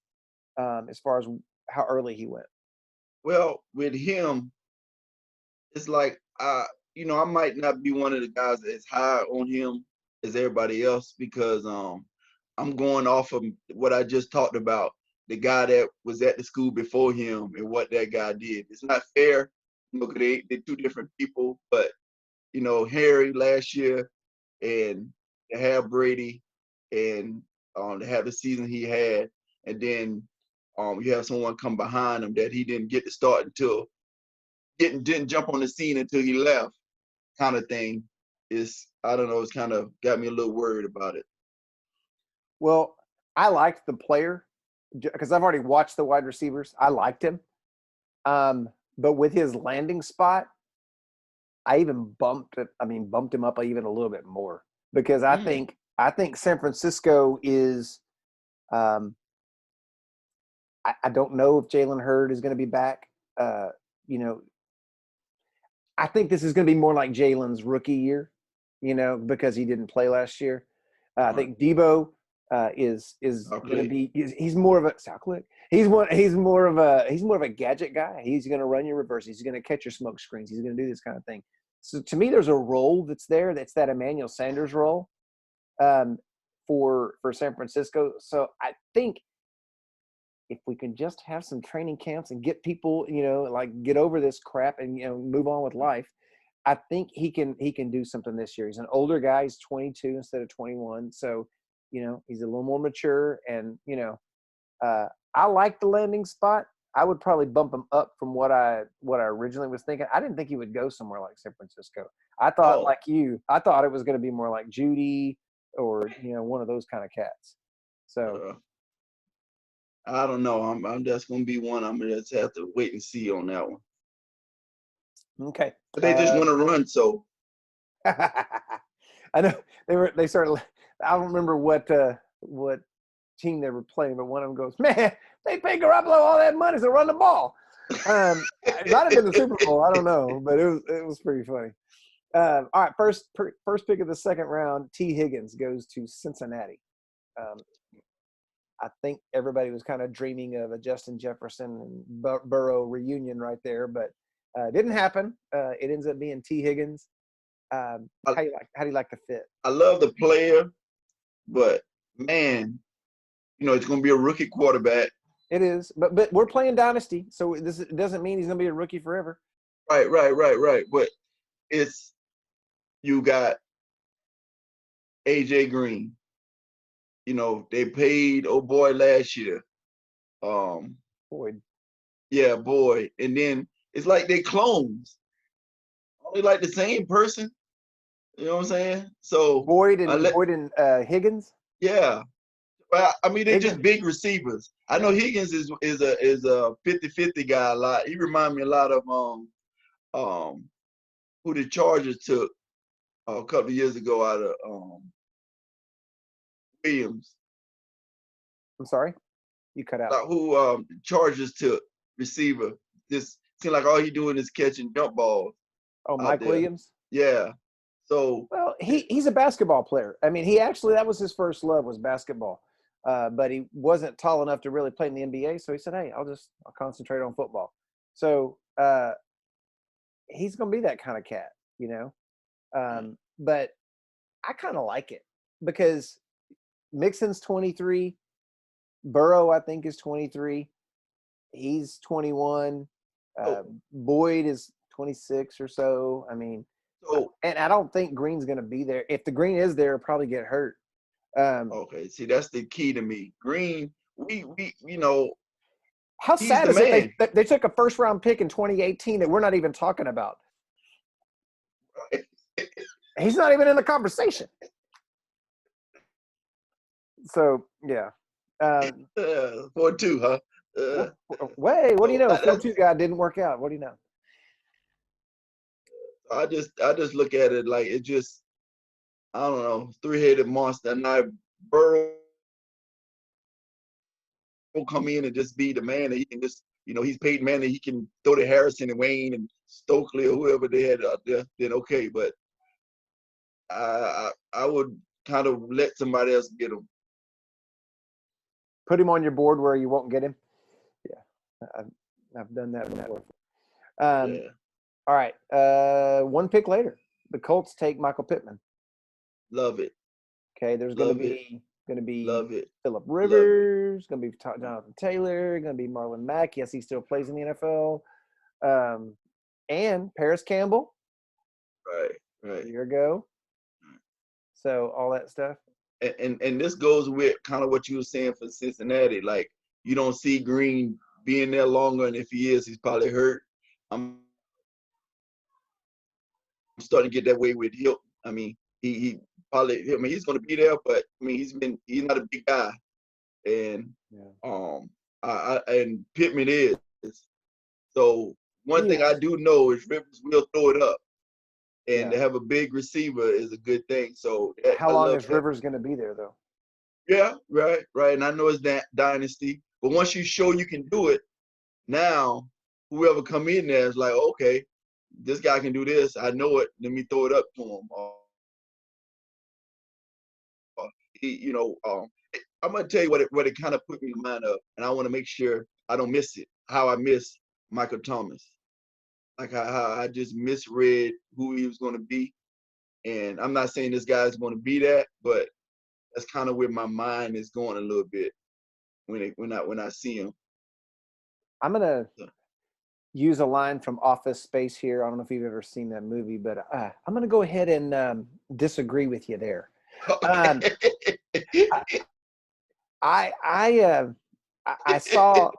as far as how early he went. Well, with him, it's like I might not be one of the guys that's high on him as everybody else because I'm going off of what I just talked about, the guy that was at the school before him and what that guy did. It's not fair, because they're two different people, but Harry last year and to have Brady and to have the season he had, and then you have someone come behind him that he didn't get to start until didn't jump on the scene until he left, kind of thing. I don't know, it's kind of got me a little worried about it. Well, I liked the player because I've already watched the wide receivers. I liked him. But with his landing spot, I even bumped him up even a little bit more because I think San Francisco is I don't know if Jalen Hurd is going to be back. I think this is going to be more like Jalen's rookie year, because he didn't play last year. I think Debo is going to be. He's more of a He's more of a gadget guy. He's going to run your reverse. He's going to catch your smoke screens. He's going to do this kind of thing. So to me, there's a role that's there. That's that Emmanuel Sanders role for San Francisco. So I think if we can just have some training camps and get people, get over this crap and move on with life, I think he can do something this year. He's an older guy. He's 22 instead of 21. So, he's a little more mature and, I like the landing spot. I would probably bump him up from what I originally was thinking. I didn't think he would go somewhere like San Francisco. I thought, like you, I thought it was going to be more like Judy or one of those kind of cats. So I don't know. I'm just going to be one. I'm going to just have to wait and see on that one. Okay. But they just want to run, so. I know they started. I don't remember what team they were playing, but one of them goes, "Man, they pay Garoppolo all that money to run the ball." It might have been the Super Bowl. I don't know, but it was pretty funny. All right, first pick of the second round, T. Higgins goes to Cincinnati. I think everybody was kind of dreaming of a Justin Jefferson and Burrow reunion right there, but it didn't happen. It ends up being T. Higgins. How do you like the fit? I love the player, but man, it's going to be a rookie quarterback. It is, but we're playing Dynasty, so this doesn't mean he's going to be a rookie forever. Right. But you got AJ Green. They paid boy last year. Boyd. Yeah, Boyd. And then it's like they clones. Only like the same person. You know what I'm saying? So Boyd and Higgins. Yeah. Well, I mean, they're just big receivers. I know Higgins is a 50-50 guy a lot. He reminds me a lot of who the Chargers took a couple of years ago out of Williams. I'm sorry, you cut out. Who Chargers took receiver. Just seems like all he doing is catching jump balls. Oh, Mike Williams. Yeah. So he's a basketball player. I mean, that was his first love was basketball. But he wasn't tall enough to really play in the NBA, so he said, "Hey, I'll concentrate on football." So he's going to be that kind of cat, But I kind of like it because Mixon's 23, Burrow I think is 23, he's 21, Boyd is 26 or so. I mean, and I don't think Green's going to be there. If the Green is there, he'll probably get hurt. Okay, see, that's the key to me. Green, we how sad is it they took a first round pick in 2018 that we're not even talking about? He's not even in the conversation. So yeah. 4-2, huh? What do you know? 4-2 guy didn't work out. What do you know? I just look at it like it just. I don't know, three-headed monster. And now Burrow will come in and just be the man that he can just, he's Peyton Manning. He can throw to Harrison and Wayne and Stokely or whoever they had out there. Then okay, but I would kind of let somebody else get him. Put him on your board where you won't get him. Yeah, I've done that before. Yeah. All right, one pick later, the Colts take Michael Pittman. Love it. Okay, there's going to be Love it. Phillip Rivers, going to be Jonathan Taylor, going to be Marlon Mack. Yes, he still plays in the NFL. And Paris Campbell. Right. A year ago. So all that stuff. And this goes with kind of what you were saying for Cincinnati. Like you don't see Green being there longer, and if he is, he's probably hurt. I'm starting to get that way with Hilton. I mean, he probably. I mean, he's going to be there, but I mean, he's not a big guy, and and Pittman is. So one thing I do know is Rivers will throw it up, and to have a big receiver is a good thing. So how long is Rivers going to be there, though? Yeah, right. And I know it's that dynasty, but once you show you can do it, now whoever come in there is like, okay, this guy can do this. I know it. Let me throw it up to him. I'm gonna tell you what it kind of put me in mind of, and I want to make sure I don't miss it. How I miss Michael Thomas, like how I just misread who he was going to be, and I'm not saying this guy's going to be that, but that's kind of where my mind is going a little bit when I see him. I'm gonna use a line from Office Space here. I don't know if you've ever seen that movie, but I'm gonna go ahead and disagree with you there. I saw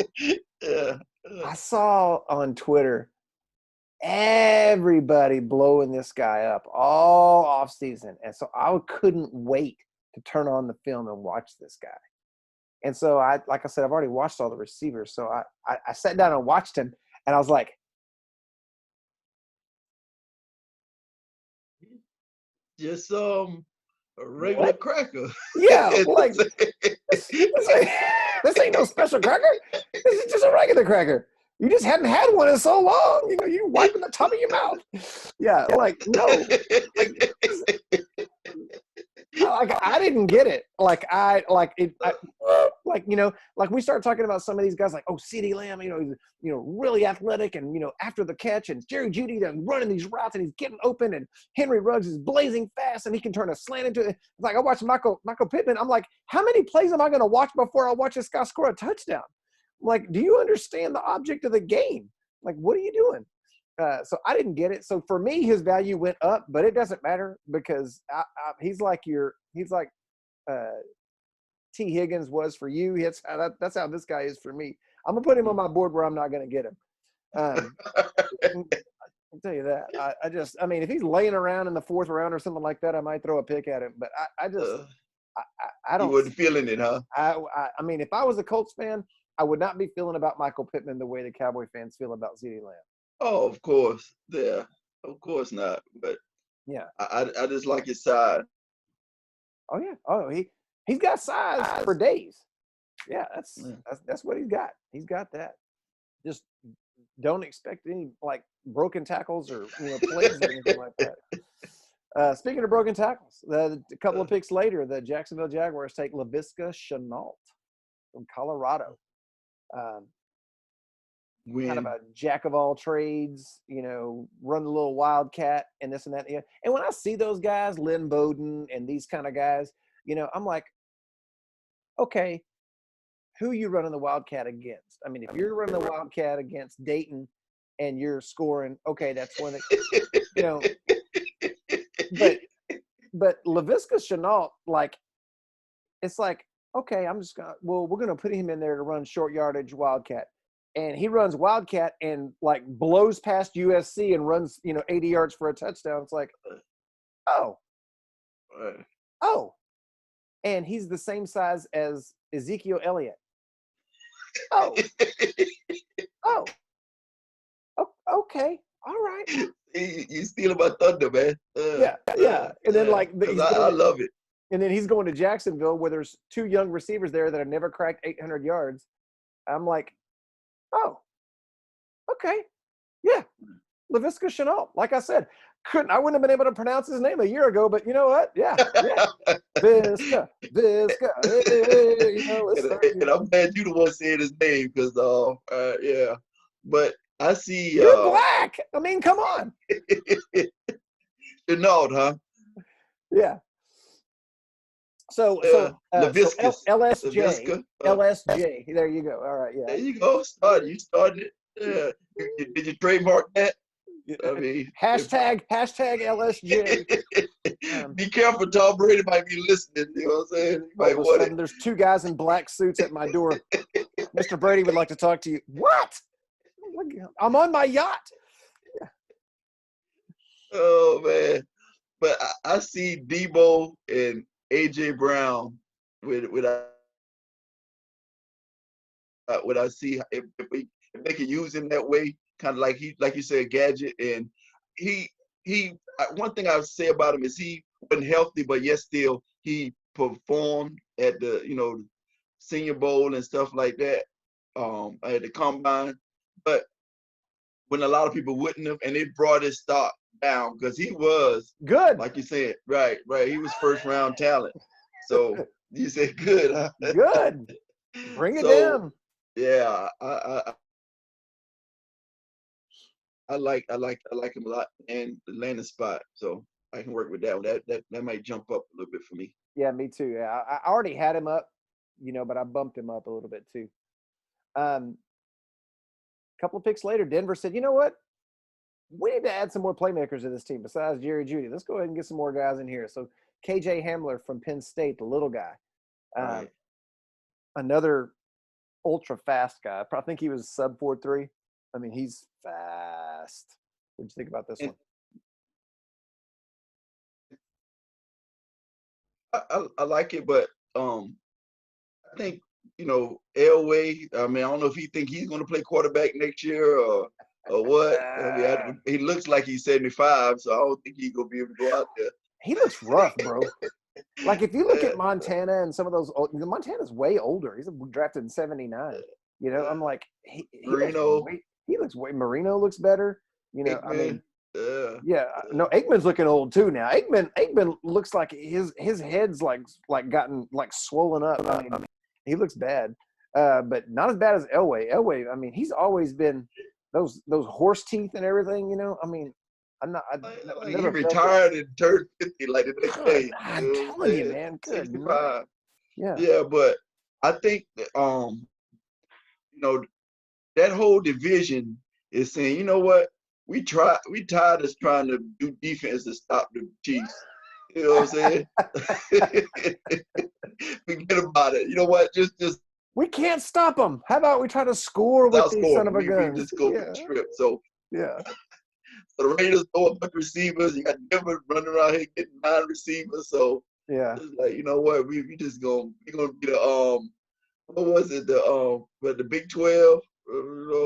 I saw on Twitter everybody blowing this guy up all off season. And so I couldn't wait to turn on the film and watch this guy. And so like I said, I've already watched all the receivers. So I sat down and watched him and I was like, just a regular what? cracker. Yeah, like this ain't no special cracker. This is just a regular cracker. You just hadn't had one in so long. You know, you wiping the top of your mouth. Yeah, like no. Like I didn't get it. Like like we start talking about some of these guys like, oh, CeeDee Lamb, he's really athletic and after the catch, and Jerry Jeudy then running these routes and he's getting open, and Henry Ruggs is blazing fast and he can turn a slant into it. It's like I watched Michael Pittman. I'm like, how many plays am I going to watch before I watch this guy score a touchdown? I'm like, do you understand the object of the game? Like, what are you doing? So I didn't get it. So for me, his value went up, but it doesn't matter because he's like T. Higgins was for you. That's how this guy is for me. I'm gonna put him on my board where I'm not gonna get him. I'll tell you that. I mean, if he's laying around in the 4th round or something like that, I might throw a pick at him. But I don't. You wasn't feeling it, huh? I mean, if I was a Colts fan, I would not be feeling about Michael Pittman the way the Cowboy fans feel about CeeDee Lamb. Oh, of course. Yeah, of course not. But yeah, I just like his side. Oh yeah. Oh, he's got size for days. Yeah, that's what he's got. He's got that. Just don't expect any like broken tackles or plays or anything like that. Speaking of broken tackles, a couple of picks later, the Jacksonville Jaguars take Laviska Shenault from Colorado. Kind of a jack of all trades, run the little wildcat and this and that. And when I see those guys, Lynn Bowden and these kind of guys, I'm like, okay, who you running the wildcat against? I mean, if you're running the wildcat against Dayton and you're scoring, okay, that's one that, but Laviska Shenault, like, it's like, okay, we're going to put him in there to run short yardage wildcat. And he runs wildcat and like blows past USC and runs, 80 yards for a touchdown. It's like, oh, and he's the same size as Ezekiel Elliott. Oh, okay, all right. You stealing my thunder, man. Yeah. And then I love it. And then he's going to Jacksonville where there's 2 young receivers there that have never cracked 800 yards. I'm like, oh, okay. Yeah. Laviska Shenault. Like I said, I wouldn't have been able to pronounce his name a year ago, but you know what? Yeah. Visca. And I'm glad you the one saying his name because, yeah. But I see. You're black. I mean, come on. Shenault, huh? Yeah. So LSJ. LSJ. There you go. All right. Yeah. There you go. You started it. Yeah. Did you trademark that? I mean, hashtag LSJ. Be careful, Tom Brady might be listening. You know what I'm saying? All of a sudden, there's 2 guys in black suits at my door. Mr. Brady would like to talk to you. What? I'm on my yacht. Yeah. Oh man, but I see Debo and AJ Brown with what I see if they can use him that way, kind of like you said, gadget. And he one thing I would say about him is he wasn't healthy, but yet still he performed at the Senior Bowl and stuff like that, at the combine. But when a lot of people wouldn't have, and it brought his stock down because he was good, like you said, right. He was 1st round talent. So you said good, huh? Good. Bring it down. Yeah, I like him a lot, and the landing spot. So I can work with that. That might jump up a little bit for me. Yeah, me too. Yeah, I already had him up, but I bumped him up a little bit too. Couple of picks later, Denver said, you know what? We need to add some more playmakers to this team besides Jerry Jeudy. Let's go ahead and get some more guys in here. So KJ Hamler from Penn State, the little guy. Right. Another ultra fast guy. I think he was sub 4.3. I mean, he's fast. What'd you think about this one? I like it, but I think, Elway, I mean, I don't know if he think he's going to play quarterback next year or what. I mean, he looks like he's 75, so I don't think he's going to be able to go out there. He looks rough, bro. Like, if you look at Montana and some of those, Montana's way older. He's drafted in 79. I'm like, Marino. He looks way, Marino looks better. Aikman, I mean, no, Aikman's looking old too now. Aikman looks like his head's like gotten like swollen up. I mean, he looks bad, but not as bad as Elway. Elway, I mean, he's always been those horse teeth and everything. I mean, he retired and turned 50 like the next day. I'm telling you, man. Good. 65. Yeah. Yeah, but I think that, that whole division is saying, you know what? We tired of trying to do defense to stop the Chiefs. You know what I'm saying? Forget about it. You know what? Just we can't stop them. How about we try to score with these son of a guns? We just go for the trip. So yeah. So the Raiders throw a bunch of receivers. You got Denver running around here getting 9 receivers. So yeah, it's like, you know what? We just gonna be the what was it, the Big 12.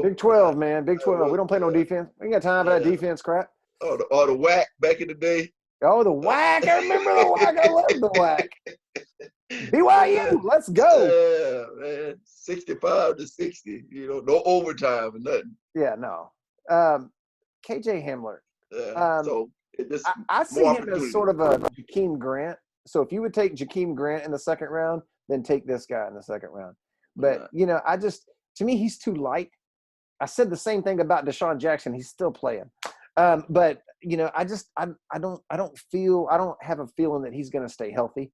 Big 12, man. Big 12. We don't play no defense. We ain't got time for that defense crap. Or the WAC back in the day. Oh, the WAC. I remember the WAC. I love the WAC. BYU, let's go. Yeah, man. 65-60. No overtime or nothing. Yeah, no. KJ Hamler. So I see him as sort of a Jakeem Grant. So if you would take Jakeem Grant in the second round, then take this guy in the second round. But, to me, he's too light. I said the same thing about Deshaun Jackson. He's still playing. But I don't have a feeling that he's going to stay healthy.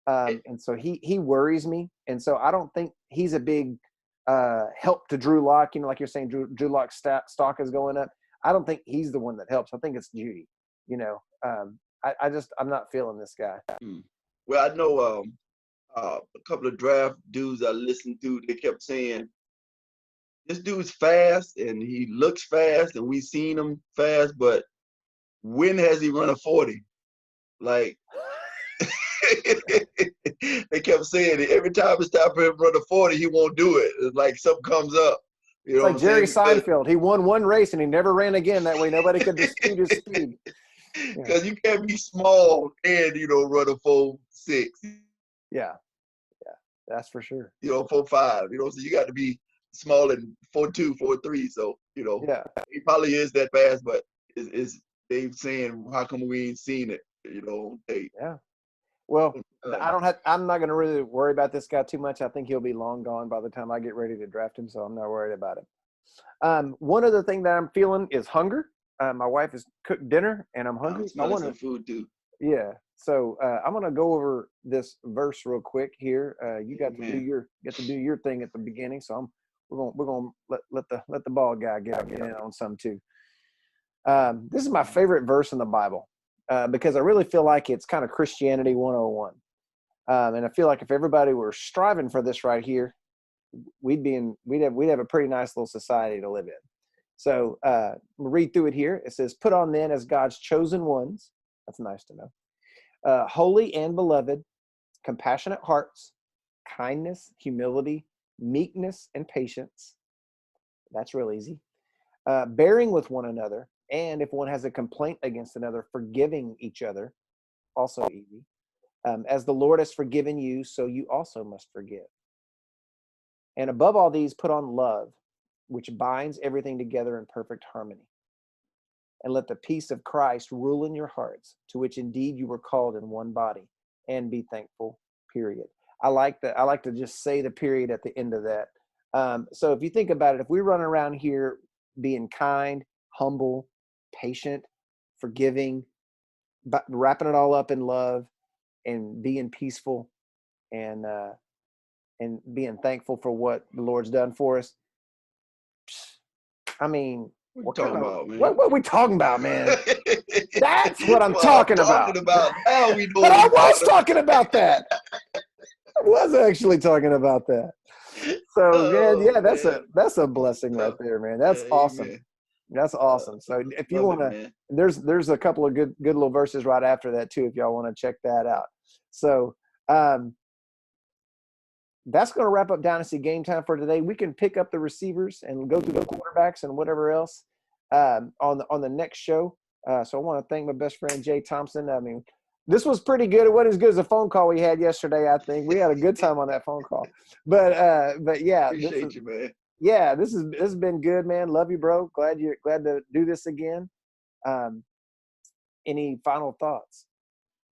And so he worries me. And so I don't think he's a big help to Drew Lock. Like you're saying, Drew Lock's stock is going up. I don't think he's the one that helps. I think it's Judy. I'm not feeling this guy. Well, I know a couple of draft dudes I listened to, they kept saying, this dude's fast and he looks fast and we've seen him fast, but when has he run a 40? Like, they kept saying it. Every time it's time for him to run a 40, he won't do it. It's like something comes up. It's like Jerry Seinfeld. He won one race and he never ran again. That way nobody could dispute his speed. Because you can't be small and, run a 4.6. Yeah, that's for sure. 4.5. So you got to be small and 4.2, 4.3. So, he probably is that fast, but is Dave saying, how come we ain't seen it? Yeah. Well, I'm not going to really worry about this guy too much. I think he'll be long gone by the time I get ready to draft him, so I'm not worried about it. One other thing that I'm feeling is hunger. My wife has cooked dinner, and I'm hungry. I want some food too. Yeah. So I'm going to go over this verse real quick here. You got to do your thing at the beginning, so we're going to let the ball guy get in on some too. This is my favorite verse in the Bible. Because I really feel like it's kind of Christianity 101. And I feel like if everybody were striving for this right here, we'd have a pretty nice little society to live in. So we'll read through it here. It says, put on then as God's chosen ones. That's nice to know. Holy and beloved, compassionate hearts, kindness, humility, meekness, and patience. That's real easy. Bearing with one another. And if one has a complaint against another, forgiving each other, also easy. As the Lord has forgiven you, so you also must forgive. And above all these, put on love, which binds everything together in perfect harmony. And let the peace of Christ rule in your hearts, to which indeed you were called in one body, and be thankful, period. I like to just say the period at the end of that. So if you think about it, if we run around here being kind, humble, patient, forgiving, but wrapping it all up in love and being peaceful and being thankful for what the Lord's done for us. I mean, what are we talking about, man? That's what I'm talking about. Now we know. But I was talking about that. I was actually talking about that. So man, Oh yeah, man. that's a blessing right there, man. That's awesome. Amen. That's awesome. So if you Love want it, to, man. there's a couple of good little verses right after that too, if y'all want to check that out. So that's going to wrap up Dynasty Game Time for today. We can pick up the receivers and go through the quarterbacks and whatever else on the next show. So I want to thank my best friend Jaye Thompson. I mean, this was pretty good. It wasn't as good as the phone call we had yesterday. I think we had a good time on that phone call. But yeah, Appreciate you, man. this has been good, man. Love you, bro. Glad to do this again. Any final thoughts?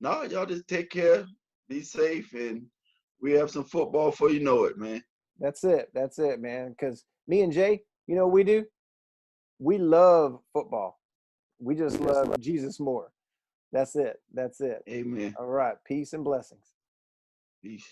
No, y'all just take care, be safe, and we have some football before you know it, man. That's it, man. Because me and Jay, you know what we do? We love football. We just love Jesus more. That's it. Amen. All right. Peace and blessings. Peace.